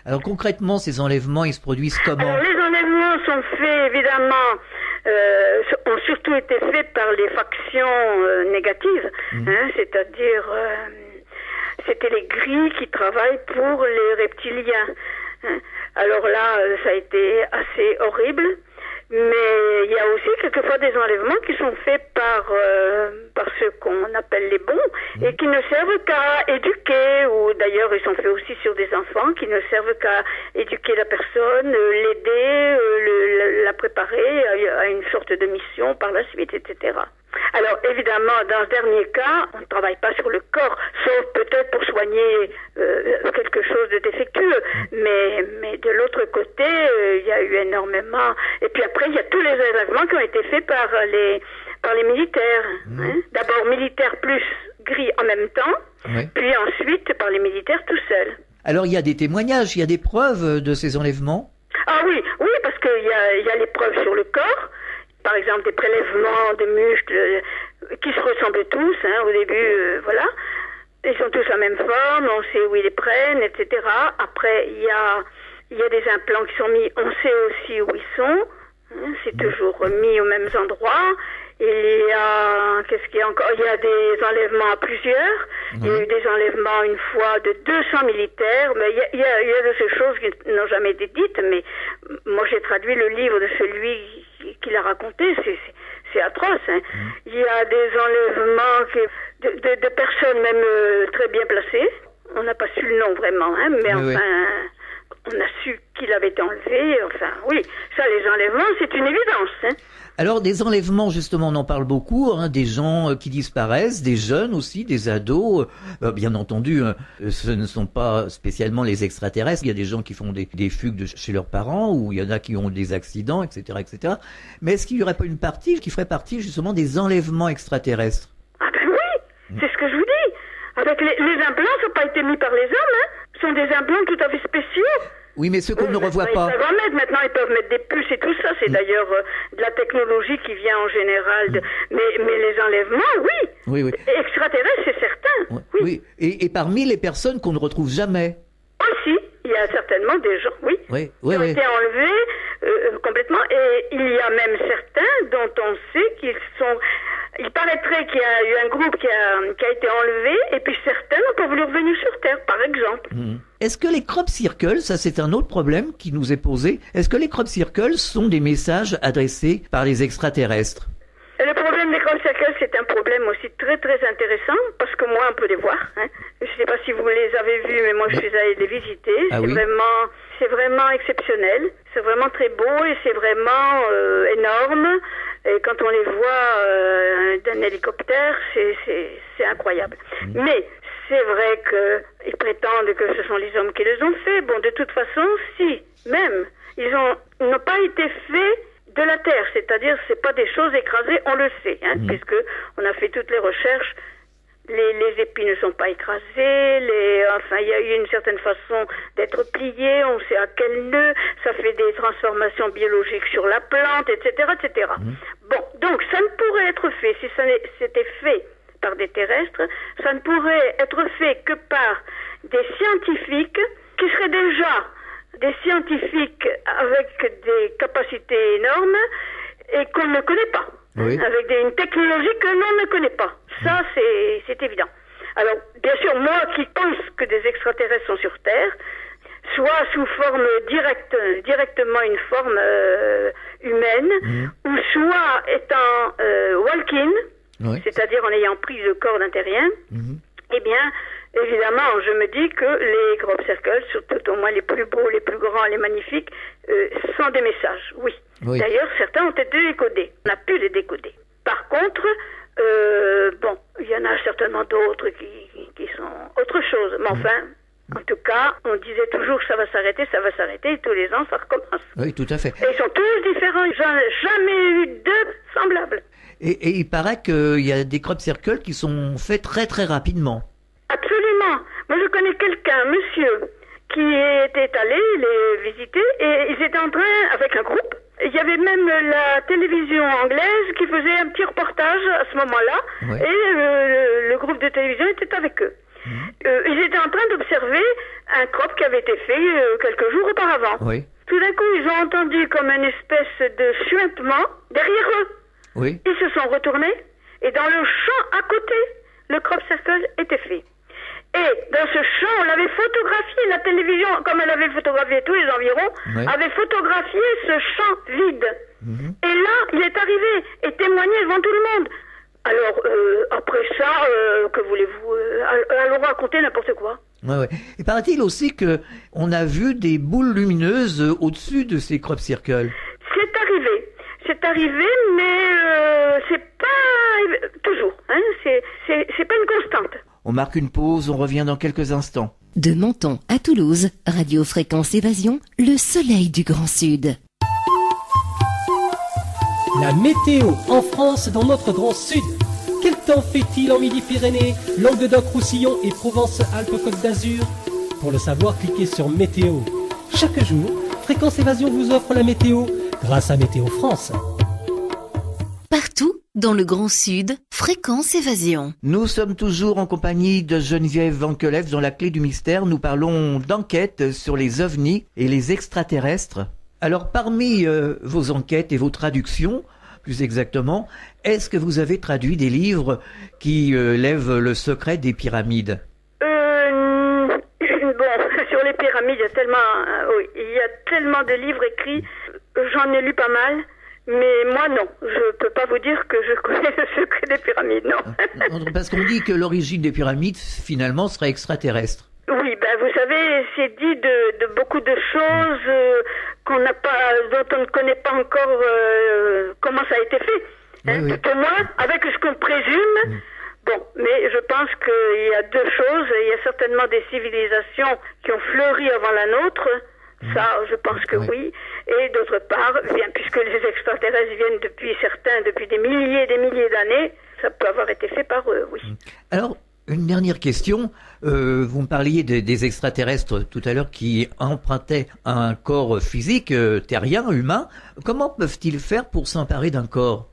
Alors concrètement, ces enlèvements, ils se produisent comment? Alors, les enlèvements sont faits, évidemment, ont surtout été faits par les factions négatives, c'est-à-dire c'était les gris qui travaillent pour les reptiliens. Alors là, ça a été assez horrible. Mais il y a aussi quelquefois des enlèvements qui sont faits par ceux qu'on appelle les bons et qui ne servent qu'à éduquer, ou d'ailleurs ils sont faits aussi sur des enfants qui ne servent qu'à éduquer la personne, l'aider, la préparer à une sorte de mission par la suite, etc. Alors évidemment, dans ce dernier cas, on ne travaille pas sur le corps, sauf peut-être pour soigner quelque chose de défectueux. Mais de l'autre côté, il y a eu énormément. Et puis après, il y a tous les enlèvements qui ont été faits par les militaires. D'abord militaires plus gris en même temps, puis ensuite par les militaires tout seuls. Alors il y a des témoignages, il y a des preuves de ces enlèvements? Ah oui, parce qu'il y a les preuves sur le corps. Par exemple, des prélèvements de muscles qui se ressemblent tous, au début, voilà. Ils sont tous la même forme, on sait où ils les prennent, etc. Après, il y a des implants qui sont mis, on sait aussi où ils sont. C'est toujours mis aux mêmes endroits. Il y a, qu'est-ce qu'il y a encore? Il y a des enlèvements à plusieurs. Il y a eu des enlèvements une fois de 200 militaires. Mais il y a de ces choses qui n'ont jamais été dites. Mais moi, j'ai traduit le livre de celui qui l'a raconté. C'est atroce. Hein. Il y a des enlèvements de personnes même très bien placées. On n'a pas su le nom vraiment, hein, mais enfin... On a su qu'il avait été enlevé, enfin oui, ça les enlèvements c'est une évidence. Hein. Alors des enlèvements justement on en parle beaucoup, hein, des gens qui disparaissent, des jeunes aussi, des ados, bien entendu ce ne sont pas spécialement les extraterrestres, il y a des gens qui font des fugues de chez leurs parents ou il y en a qui ont des accidents, etc. etc. Mais est-ce qu'il n'y aurait pas une partie qui ferait partie justement des enlèvements extraterrestres? Ah ben oui, c'est ce que je vous dis. Avec les implants, ça n'a pas été mis par les hommes, hein. Ce sont des implants tout à fait spéciaux. Oui, mais ceux qu'on ne revoit pas. Ils peuvent en mettre, maintenant, ils peuvent mettre des puces et tout ça. C'est d'ailleurs de la technologie qui vient en général. Mais les enlèvements, oui. Oui. Extraterrestres, c'est certain. Oui. Et parmi les personnes qu'on ne retrouve jamais. Aussi, il y a certainement des gens, qui ont été enlevés complètement. Et il y a même certains dont on sait qu'ils sont... Il paraîtrait qu'il y a eu un groupe qui a été enlevé, et puis certains n'ont pas voulu revenir sur Terre, par exemple. Est-ce que les crop circles, ça c'est un autre problème qui nous est posé, est-ce que les crop circles sont des messages adressés par les extraterrestres? Le problème des crop circles, c'est un problème aussi très très intéressant, parce que moi on peut les voir. Hein. Je ne sais pas si vous les avez vus, mais moi je suis allée les visiter. C'est vraiment exceptionnel, c'est vraiment très beau et c'est vraiment énorme. Et quand on les voit d'un hélicoptère, c'est incroyable. Mais c'est vrai qu'ils prétendent que ce sont les hommes qui les ont fait. Bon, de toute façon, si, même, ils n'ont pas été faits de la Terre. C'est-à-dire, c'est pas des choses écrasées, on le sait, hein, puisque on a fait toutes les recherches. Les épis ne sont pas écrasés, enfin, il y a eu une certaine façon d'être plié, on sait à quel nœud, ça fait des transformations biologiques sur la plante, etc., etc. Bon, donc, ça ne pourrait être fait, si c'était fait par des terrestres, ça ne pourrait être fait que par des scientifiques qui seraient déjà des scientifiques avec des capacités énormes et qu'on ne connaît pas. Avec une technologie que l'on ne connaît pas. Ça, c'est évident. Alors, bien sûr, moi qui pense que des extraterrestres sont sur Terre, soit sous forme directement une forme humaine, ou soit étant walk-in, c'est-à-dire en ayant pris le corps d'un terrien, eh bien, évidemment, je me dis que les crop circles, surtout au moins les plus beaux, les plus grands, les magnifiques, sont des messages, oui. D'ailleurs, certains ont été décodés. On a pu les décoder. Par contre, il y en a certainement d'autres qui sont autre chose. Mais enfin, en tout cas, on disait toujours que ça va s'arrêter, et tous les ans, ça recommence. Oui, tout à fait. Et ils sont tous différents. J'en ai jamais eu deux semblables. Et il paraît qu'il y a des crop circles qui sont faits très très rapidement. Absolument. Moi, je connais quelqu'un, monsieur, qui était allé les visiter et ils étaient en train, avec un groupe, il y avait même la télévision anglaise qui faisait un petit reportage à ce moment-là et le groupe de télévision était avec eux. Ils étaient en train d'observer un crop qui avait été fait quelques jours auparavant. Tout d'un coup, ils ont entendu comme une espèce de suintement derrière eux. Ils se sont retournés et dans le champ à côté, le crop circle était fait. Et dans ce champ, on l'avait photographié, la télévision, comme elle avait photographié tous les environs, avait photographié ce champ vide. Et là, il est arrivé et témoigné devant tout le monde. Alors, après ça, que voulez-vous allons raconter n'importe quoi. Et paraît-il aussi que on a vu des boules lumineuses au-dessus de ces crop circles. C'est arrivé, mais c'est pas toujours. Hein, c'est pas une constante. On marque une pause, on revient dans quelques instants. De Menton à Toulouse, Radio Fréquence Évasion, le soleil du Grand Sud. La météo en France, dans notre Grand Sud. Quel temps fait-il en Midi-Pyrénées, Languedoc-Roussillon et Provence-Alpes-Côte d'Azur? Pour le savoir, cliquez sur Météo. Chaque jour, Fréquence Évasion vous offre la météo grâce à Météo France. Partout, Dans le Grand Sud, Fréquence Évasion. Nous sommes toujours en compagnie de Geneviève Vankelef. Dans la clé du mystère, nous parlons d'enquêtes sur les ovnis et les extraterrestres. Alors, parmi vos enquêtes et vos traductions, plus exactement, est-ce que vous avez traduit des livres qui lèvent le secret des pyramides? Bon, sur les pyramides, il y a tellement de livres écrits, j'en ai lu pas mal, mais moi non, je peux pas vous dire que je connais le secret des pyramides, non. Parce qu'on dit que l'origine des pyramides, finalement, serait extraterrestre. Oui, vous savez, c'est dit de beaucoup de choses dont on ne connaît pas encore comment ça a été fait. Oui. Tout au moins, avec ce qu'on présume. Bon, mais je pense qu'il y a deux choses. Il y a certainement des civilisations qui ont fleuri avant la nôtre. Ça, je pense que oui. Et d'autre part, puisque les extraterrestres viennent depuis des milliers d'années, ça peut avoir été fait par eux, oui. Alors, une dernière question. Vous me parliez des extraterrestres tout à l'heure qui empruntaient un corps physique, terrien, humain. Comment peuvent-ils faire pour s'emparer d'un corps?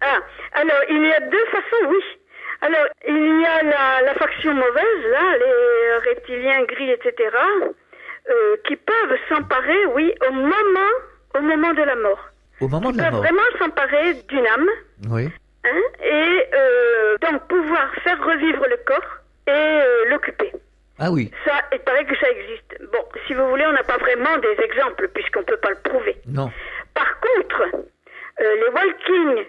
Alors, il y a deux façons, oui. Alors, il y a la faction mauvaise, là, les reptiliens gris, etc., qui peuvent s'emparer, oui, au moment de la mort. Au moment de la mort. Ils peuvent vraiment s'emparer d'une âme. Oui. Et donc pouvoir faire revivre le corps et l'occuper. Ah oui. Ça, il paraît que ça existe. Bon, si vous voulez, on n'a pas vraiment des exemples, puisqu'on ne peut pas le prouver. Non. Par contre, les walkings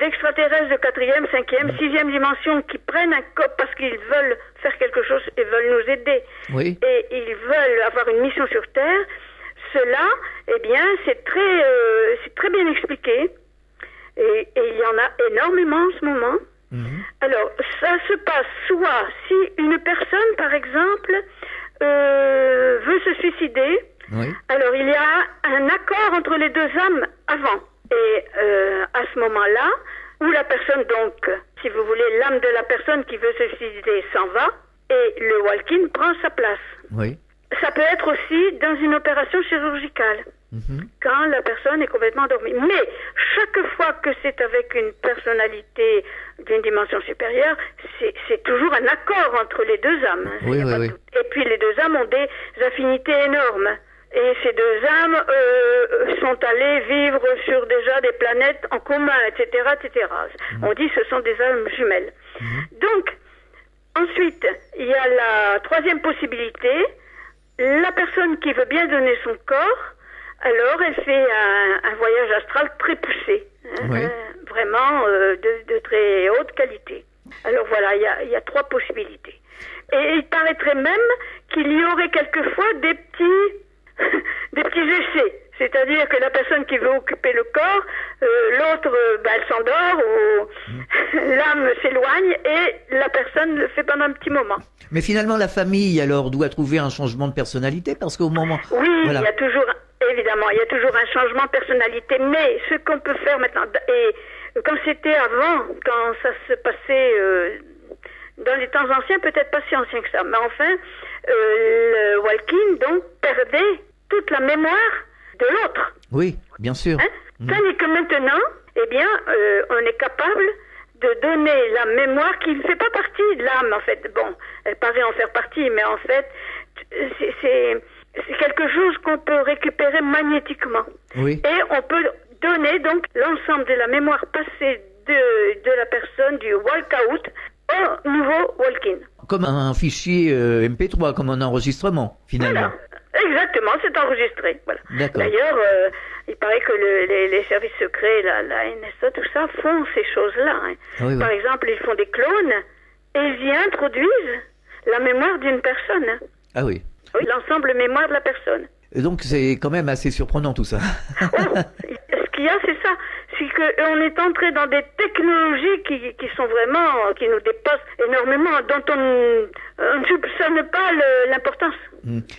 d'extraterrestres de 4e, 5e, 6e dimension qui prennent un corps parce qu'ils veulent faire quelque chose et veulent nous aider. Oui. Et ils veulent avoir une mission sur Terre. Cela, eh bien, c'est très bien expliqué. Et il y en a énormément en ce moment. Alors, ça se passe soit si une personne, par exemple, veut se suicider. Oui. Alors, il y a un accord entre les deux âmes avant. Et à ce moment-là, où la personne, donc, si vous voulez, l'âme de la personne qui veut se suicider s'en va, et le walking prend sa place. Oui. Ça peut être aussi dans une opération chirurgicale, quand la personne est complètement endormie. Mais chaque fois que c'est avec une personnalité d'une dimension supérieure, c'est toujours un accord entre les deux âmes. Oui. Et puis les deux âmes ont des affinités énormes. Et ces deux âmes sont allées vivre sur déjà des planètes en commun, etc., etc. On dit que ce sont des âmes jumelles. Donc, ensuite, il y a la troisième possibilité. La personne qui veut bien donner son corps, alors elle fait un voyage astral très poussé, vraiment de très haute qualité. Alors voilà, il y a trois possibilités. Et il paraîtrait même qu'il y aurait quelquefois des petits essais. C'est-à-dire que la personne qui veut occuper le corps, l'autre, elle s'endort ou l'âme s'éloigne et la personne le fait pendant un petit moment. Mais finalement, la famille, alors, doit trouver un changement de personnalité parce qu'au moment... Oui, voilà. Il y a toujours un changement de personnalité. Mais ce qu'on peut faire maintenant, et quand c'était avant, quand ça se passait dans les temps anciens, peut-être pas si anciens que ça, mais enfin, le walking, donc, perdait toute la mémoire de l'autre. Oui, bien sûr. Tandis que maintenant, eh bien, on est capable de donner la mémoire qui ne fait pas partie de l'âme, en fait. Bon, elle paraît en faire partie, mais en fait, c'est quelque chose qu'on peut récupérer magnétiquement. Oui. Et on peut donner donc l'ensemble de la mémoire passée de la personne, du walk-out, au nouveau walk-in. Comme un fichier MP3, comme un enregistrement, finalement. Voilà. Exactement, c'est enregistré. Voilà. D'ailleurs, il paraît que les services secrets, la NSA, tout ça, font ces choses-là. Oui. Par exemple, ils font des clones et ils y introduisent la mémoire d'une personne. Ah oui. Oui, l'ensemble mémoire de la personne. Et donc c'est quand même assez surprenant tout ça. Ce qu'il y a, c'est ça. C'est qu'on est entré dans des technologies qui sont vraiment, qui nous dépassent énormément, dont on ne soupçonne pas l'importance.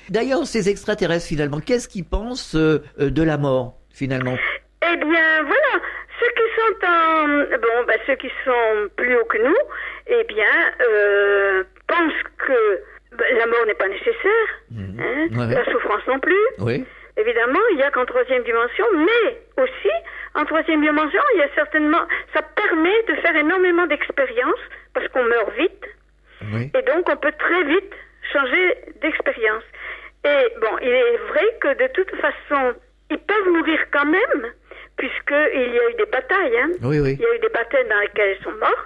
D'ailleurs, ces extraterrestres, finalement, qu'est-ce qu'ils pensent de la mort, finalement? Eh bien, voilà. Ceux qui sont plus hauts que nous, eh bien, pensent que la mort n'est pas nécessaire, la souffrance non plus. Oui. évidemment, il n'y a qu'en troisième dimension, mais aussi, en troisième dimension, il y a certainement, ça permet de faire énormément d'expériences, parce qu'on meurt vite, oui. Et donc on peut très vite changer d'expérience. Et bon, il est vrai que de toute façon, ils peuvent mourir quand même, puisqu'il y a eu des batailles, hein. Oui, oui. Il y a eu des batailles dans lesquelles ils sont morts.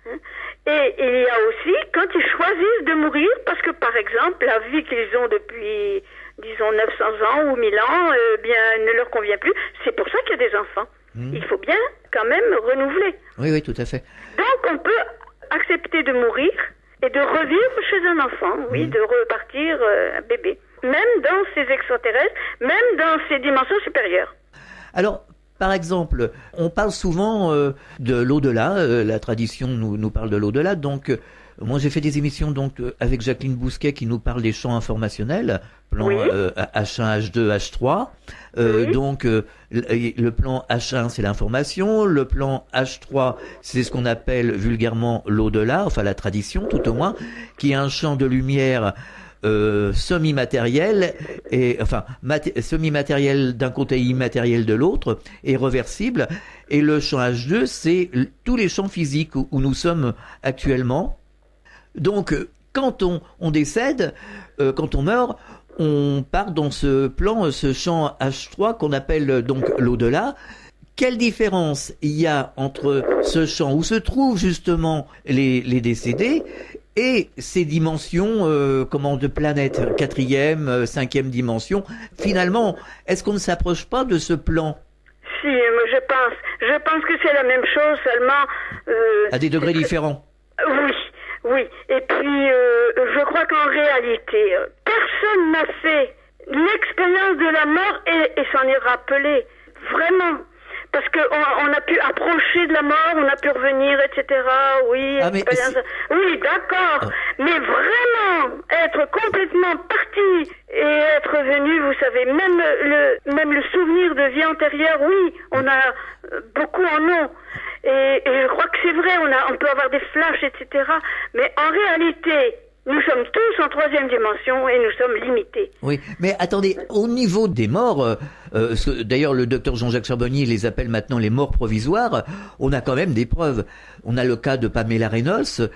Hein. Et il y a aussi, quand ils choisissent de mourir, parce que par exemple, la vie qu'ils ont depuis, disons, 900 ans ou 1000 ans, bien, ne leur convient plus. C'est pour ça qu'il y a des enfants. Il faut bien, quand même, renouveler. Oui, oui, tout à fait. Donc, on peut accepter de mourir et de revivre chez un enfant, oui, de repartir bébé. Même dans ces extraterrestres, même dans ces dimensions supérieures. Alors, par exemple, on parle souvent de l'au-delà, la tradition nous parle de l'au-delà, donc moi j'ai fait des émissions donc avec Jacqueline Bousquet qui nous parle des champs informationnels, plan oui. H1, H2, H3, oui. Donc le plan H1 c'est l'information, le plan H3 c'est ce qu'on appelle vulgairement l'au-delà, enfin la tradition tout au moins, qui est un champ de lumière semi-matériel et enfin semi-matériel d'un côté et immatériel de l'autre et réversible, et le champ H2 c'est tous les champs physiques où nous sommes actuellement. Donc quand on décède, quand on meurt, on part dans ce plan, ce champ H3 qu'on appelle donc l'au-delà. Quelle différence il y a entre ce champ où se trouvent justement les décédés et ces dimensions de planètes, 4e, 5e dimension? Finalement, est-ce qu'on ne s'approche pas de ce plan? Si, je pense que c'est la même chose, seulement... à des degrés différents. Oui. Et puis, je crois qu'en réalité, personne n'a fait l'expérience de la mort et s'en est rappelé. Vraiment. Parce qu'on a pu approcher de la mort, on a pu revenir, etc. Oui, oui, d'accord. Mais vraiment, être complètement parti et être venu, vous savez, même le souvenir de vie antérieure, oui, on a beaucoup en nous. Et je crois que c'est vrai, on peut avoir des flashs, etc. Mais en réalité, nous sommes tous en 3e dimension et nous sommes limités. Oui, mais attendez, au niveau des morts, d'ailleurs le docteur Jean-Jacques Charbonnier les appelle maintenant les morts provisoires, on a quand même des preuves. On a le cas de Pamela Reynolds,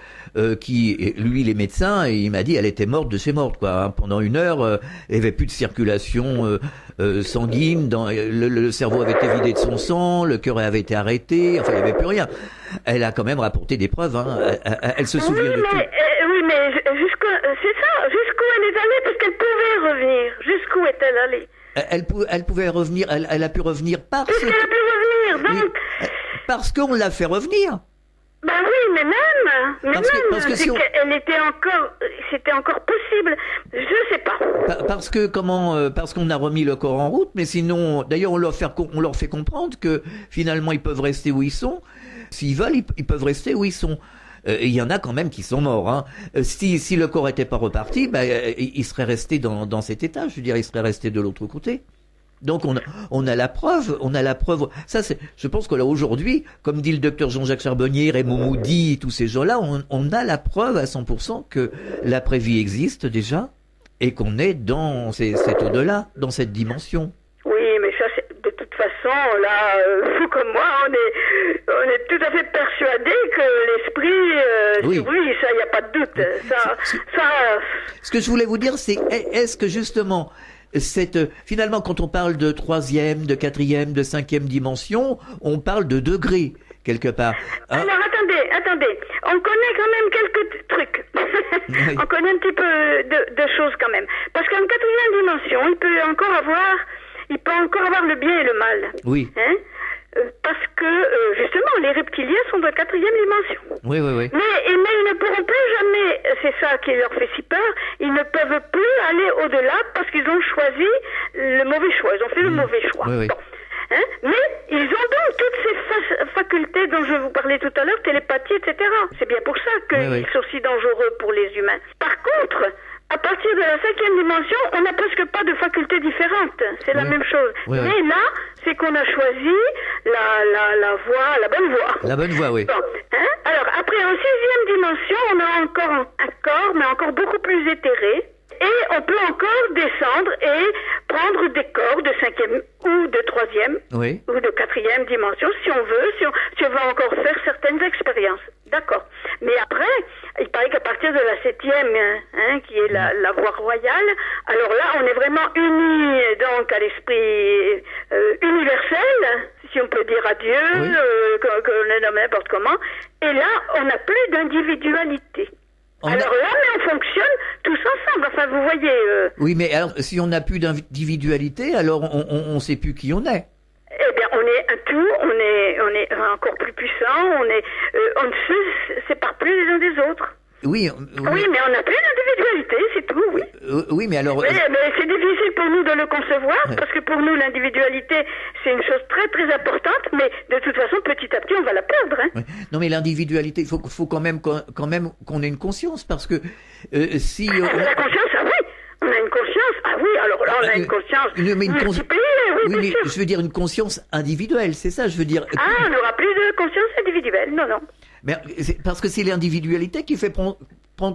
qui, lui, les médecins, il m'a dit, elle était morte de chez mortes, quoi. Hein. Pendant 1 heure, il n'y avait plus de circulation sanguine, le cerveau avait été vidé de son sang, le cœur avait été arrêté, enfin, il n'y avait plus rien. Elle a quand même rapporté des preuves, hein. Elle se souvient de tout. Oui, mais jusqu'où elle est allée, parce qu'elle pouvait revenir. Jusqu'où est-elle allée? Elle pouvait revenir, elle a pu revenir parce que... Elle a pu revenir, donc... Oui, parce qu'on l'a fait revenir. Ben oui, mais même, parce que si elle était encore, c'était encore possible, je sais pas. Parce qu'on a remis le corps en route, mais sinon, d'ailleurs, on leur fait comprendre que finalement ils peuvent rester où ils sont. S'ils veulent, ils peuvent rester où ils sont. Il y en a quand même qui sont morts. Hein. Si le corps était pas reparti, il serait resté dans cet état. Je veux dire, il serait resté de l'autre côté. Donc on a la preuve, Ça je pense que là aujourd'hui, comme dit le docteur Jean-Jacques Charbonnier, Raymond Moody, tous ces gens-là, on a la preuve à 100% que l'après-vie existe déjà et qu'on est dans cet au-delà, dans cette dimension. Oui, mais ça, de toute façon, là, vous comme moi, on est tout à fait persuadés que l'esprit, oui, ça, il n'y a pas de doute. Ce que je voulais vous dire, c'est, est-ce que justement, finalement, quand on parle de 3e, de 4e, de 5e dimension, on parle de degrés, quelque part. Hein? Alors, attendez. On connaît quand même quelques trucs. Oui. On connaît un petit peu de choses quand même. Parce qu'en 4e dimension, il peut encore avoir le bien et le mal. Oui. Hein? Parce que, justement, les reptiliens sont de 4e dimension. Oui. Mais ils ne pourront plus jamais, c'est ça qui leur fait si peur, ils ne peuvent plus aller au-delà parce qu'ils ont choisi le mauvais choix. Ils ont fait le mauvais choix. Oui. Bon. Hein? Mais ils ont donc toutes ces facultés dont je vous parlais tout à l'heure, télépathie, etc. C'est bien pour ça qu'ils sont si dangereux pour les humains. Par contre, à partir de la 5e dimension, on n'a presque pas de facultés différentes. C'est la même chose. Oui. Mais là, c'est qu'on a choisi la voie, la bonne voie. La bonne voie, oui. Bon, hein? Alors, après, en 6e dimension, on a encore un corps, mais encore beaucoup plus éthéré. Et on peut encore descendre et prendre des corps d'accord, de 5e ou de 3e, oui, ou de 4e dimension, si on veut, si on veut encore faire certaines expériences. D'accord. Mais après, il paraît qu'à partir de la 7e, qui est la voie royale, alors là, on est vraiment unis donc à l'esprit universel, si on peut dire à Dieu, oui, que le nomme n'importe comment. Et là, on n'a plus d'individualité. Alors là, mais on fonctionne tous ensemble. Enfin, vous voyez. Oui, mais alors, si on n'a plus d'individualité, alors on sait plus qui on est. Eh bien, on est un tout, on est encore plus puissant, on ne se sépare plus les uns des autres. Oui, oui, mais on n'a plus d'individualité, c'est tout, oui. Oui, mais alors... Mais c'est difficile pour nous de le concevoir, parce que pour nous, l'individualité, c'est une chose très, très importante, mais de toute façon, petit à petit, on va la perdre. Hein. Ouais. Non, mais l'individualité, il faut quand même qu'on ait une conscience, parce que si... La conscience, ah oui, on a une conscience, ah oui, alors là, on a une conscience multipliée, oui, mais sûr. je veux dire une conscience individuelle, c'est ça, je veux dire... Ah, on n'aura plus de conscience individuelle, non. Mais parce que c'est l'individualité qui fait prendre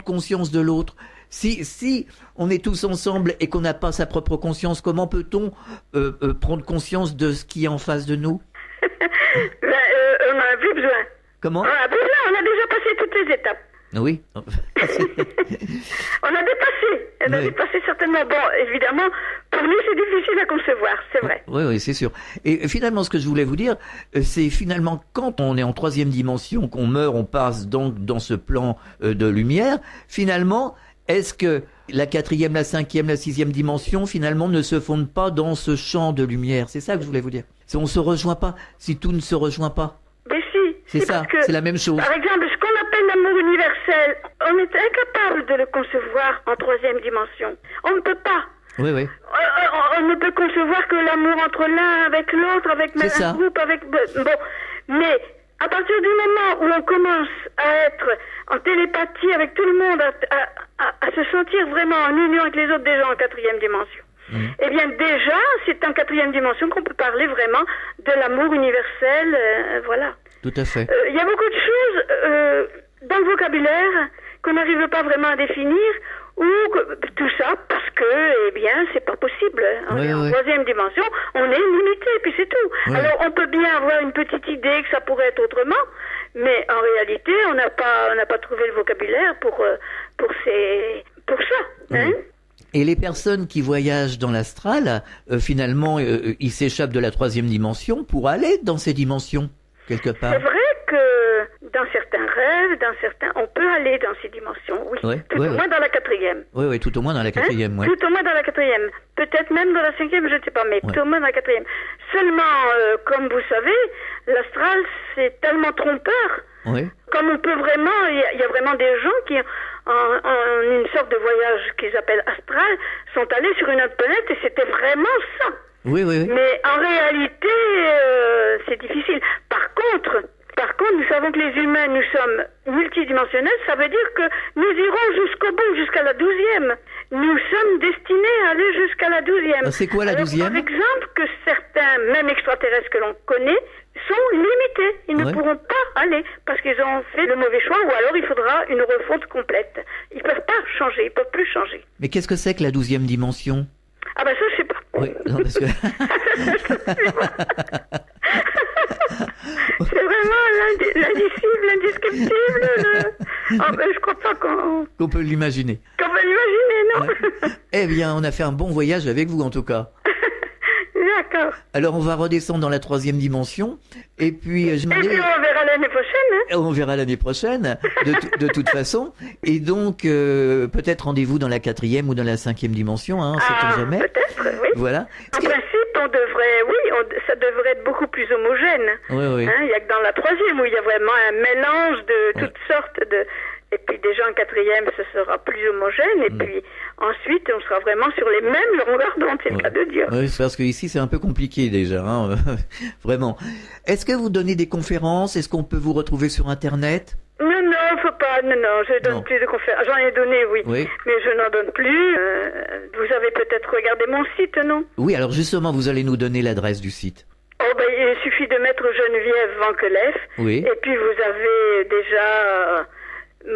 conscience de l'autre. Si on est tous ensemble et qu'on n'a pas sa propre conscience, comment peut-on prendre conscience de ce qui est en face de nous? On n'a plus besoin. Comment? On a déjà passé toutes les étapes. Oui. On a dépassé certainement. Bon, évidemment, pour nous, c'est difficile à concevoir, c'est vrai. Oui, c'est sûr. Et finalement, ce que je voulais vous dire, c'est finalement quand on est en 3e dimension, qu'on meurt, on passe donc dans ce plan de lumière, finalement, est-ce que la 4e, la 5e, la 6e dimension, finalement, ne se fondent pas dans ce champ de lumière? C'est ça que je voulais vous dire. On ne se rejoint pas, si tout ne se rejoint pas. Mais si. C'est ça, c'est la même chose. Par exemple, ce qu'on appelle l'amour universel, on est incapable de le concevoir en 3e dimension. On ne peut pas. Oui. On ne peut concevoir que l'amour entre l'un avec l'autre, avec un groupe, avec... Bon, mais à partir du moment où on commence à être en télépathie avec tout le monde, à se sentir vraiment en union avec les autres déjà en 4e dimension, eh bien déjà, c'est en 4e dimension qu'on peut parler vraiment de l'amour universel, voilà. Tout à fait. Il y a beaucoup de choses dans le vocabulaire qu'on n'arrive pas vraiment à définir, ou tout ça parce que, eh bien, c'est pas possible. On est en 3e dimension, on est limité, puis c'est tout. Oui. Alors, on peut bien avoir une petite idée que ça pourrait être autrement, mais en réalité, on n'a pas trouvé le vocabulaire pour ça. Hein? Et les personnes qui voyagent dans l'astral, finalement, ils s'échappent de la 3e dimension pour aller dans ces dimensions, quelque part. C'est vrai que dans certains rêves, on peut aller dans ces dimensions, oui. Tout au moins dans la 4e. Oui, tout au moins dans la 4e, oui. Tout au moins dans la 4e. Peut-être même dans la 5e, je ne sais pas, mais tout au moins dans la 4e. Seulement, comme vous savez, l'astral, c'est tellement trompeur. Oui. Comme on peut vraiment, il y a vraiment des gens qui, en une sorte de voyage qu'ils appellent astral, sont allés sur une autre planète et c'était vraiment ça. Oui. Mais en réalité, c'est difficile. Par contre, nous savons que les humains, nous sommes multidimensionnels. Ça veut dire que nous irons jusqu'au bout, jusqu'à la 12e. Nous sommes destinés à aller jusqu'à la 12e. C'est quoi la 12e? Par exemple, que certains, même extraterrestres que l'on connaît, sont limités. Ils ne pourront pas aller parce qu'ils ont fait le mauvais choix, ou alors il faudra une refonte complète. Ils peuvent pas changer, ils peuvent plus changer. Mais qu'est-ce que c'est que la 12e dimension? Ah ben ça, je sais pas. Oui, non, parce que... C'est vraiment l'indicible, l'indescriptible. Je crois pas qu'on peut l'imaginer. Qu'on peut l'imaginer, non. Eh bien, on a fait un bon voyage avec vous, en tout cas. D'accord. Alors, on va redescendre dans la 3e dimension. Et puis, on verra l'année prochaine. Hein. On verra l'année prochaine, de toute façon. Et donc, peut-être rendez-vous dans la 4e ou dans la 5e dimension, hein, sait-on jamais. Peut-être, oui. Voilà. En principe, ça devrait être beaucoup plus homogène. Oui. Hein, il y a que dans la 3e où il y a vraiment un mélange de toutes sortes de... Et puis déjà en 4e, ce sera plus homogène. Et puis ensuite, on sera vraiment sur les mêmes longueurs d'onde, c'est le cas de Dieu. Oui, parce que ici, c'est un peu compliqué déjà, hein, vraiment. Est-ce que vous donnez des conférences? Est-ce qu'on peut vous retrouver sur Internet? Non, faut pas. Non, je donne plus de conférences. J'en ai donné, oui. Mais je n'en donne plus. Vous avez peut-être regardé mon site, non? Oui, alors justement, vous allez nous donner l'adresse du site. Il suffit de mettre Geneviève Vankelef. Oui. Et puis vous avez déjà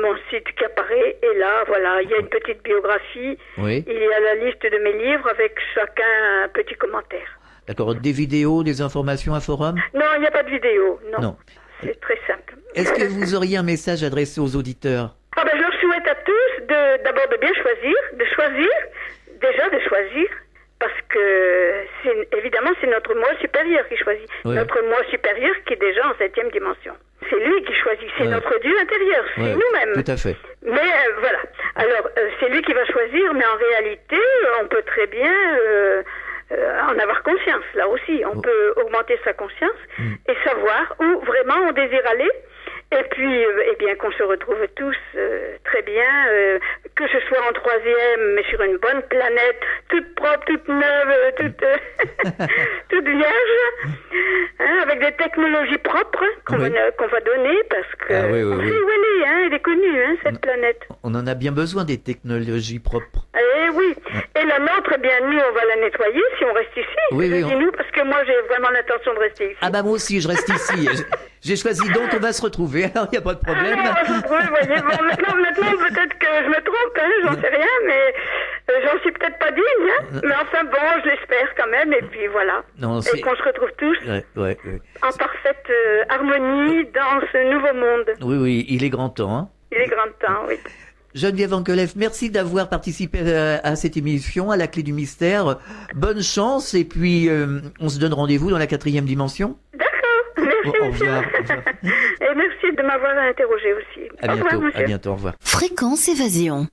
mon site qui apparaît. Et là, voilà, il y a une petite biographie. Oui. Il y a la liste de mes livres avec chacun un petit commentaire. D'accord. Des vidéos, des informations, un forum? Non, il n'y a pas de vidéo. Non. C'est très simple. Est-ce que vous auriez un message adressé aux auditeurs? Je leur souhaite à tous d'abord de bien choisir, de choisir, parce que évidemment c'est notre moi supérieur qui choisit. Oui. Notre moi supérieur qui est déjà en 7e dimension. C'est lui qui choisit, c'est notre Dieu intérieur, c'est nous-mêmes. Tout à fait. Mais voilà, alors c'est lui qui va choisir, mais en réalité on peut très bien en avoir conscience, là aussi. On peut augmenter sa conscience et savoir où vraiment on désire aller. Et puis, qu'on se retrouve tous très bien, que ce soit en 3e, mais sur une bonne planète, toute propre, toute neuve, toute vierge, avec des technologies propres qu'on va donner, parce que on sait où elle est connue, cette planète. On en a bien besoin des technologies propres. Eh oui, et la nôtre, nous, on va la nettoyer si on reste ici. Dis-nous, parce que moi, j'ai vraiment l'intention de rester ici. Moi aussi, je reste ici. J'ai choisi donc, on va se retrouver, alors il n'y a pas de problème. On va se retrouver, voyez. Bon, maintenant, peut-être que je me trompe, j'en sais rien, mais j'en suis peut-être pas digne, mais enfin bon, je l'espère quand même, et puis voilà. Et qu'on se retrouve tous en parfaite harmonie dans ce nouveau monde. Oui, il est grand temps. Il est grand temps, oui. Geneviève Vankelef, merci d'avoir participé à cette émission, à la clé du mystère. Bonne chance, et puis on se donne rendez-vous dans la 4e dimension. Merci, au revoir. Et merci de m'avoir interrogé aussi. À bientôt, au revoir. Fréquence Évasion.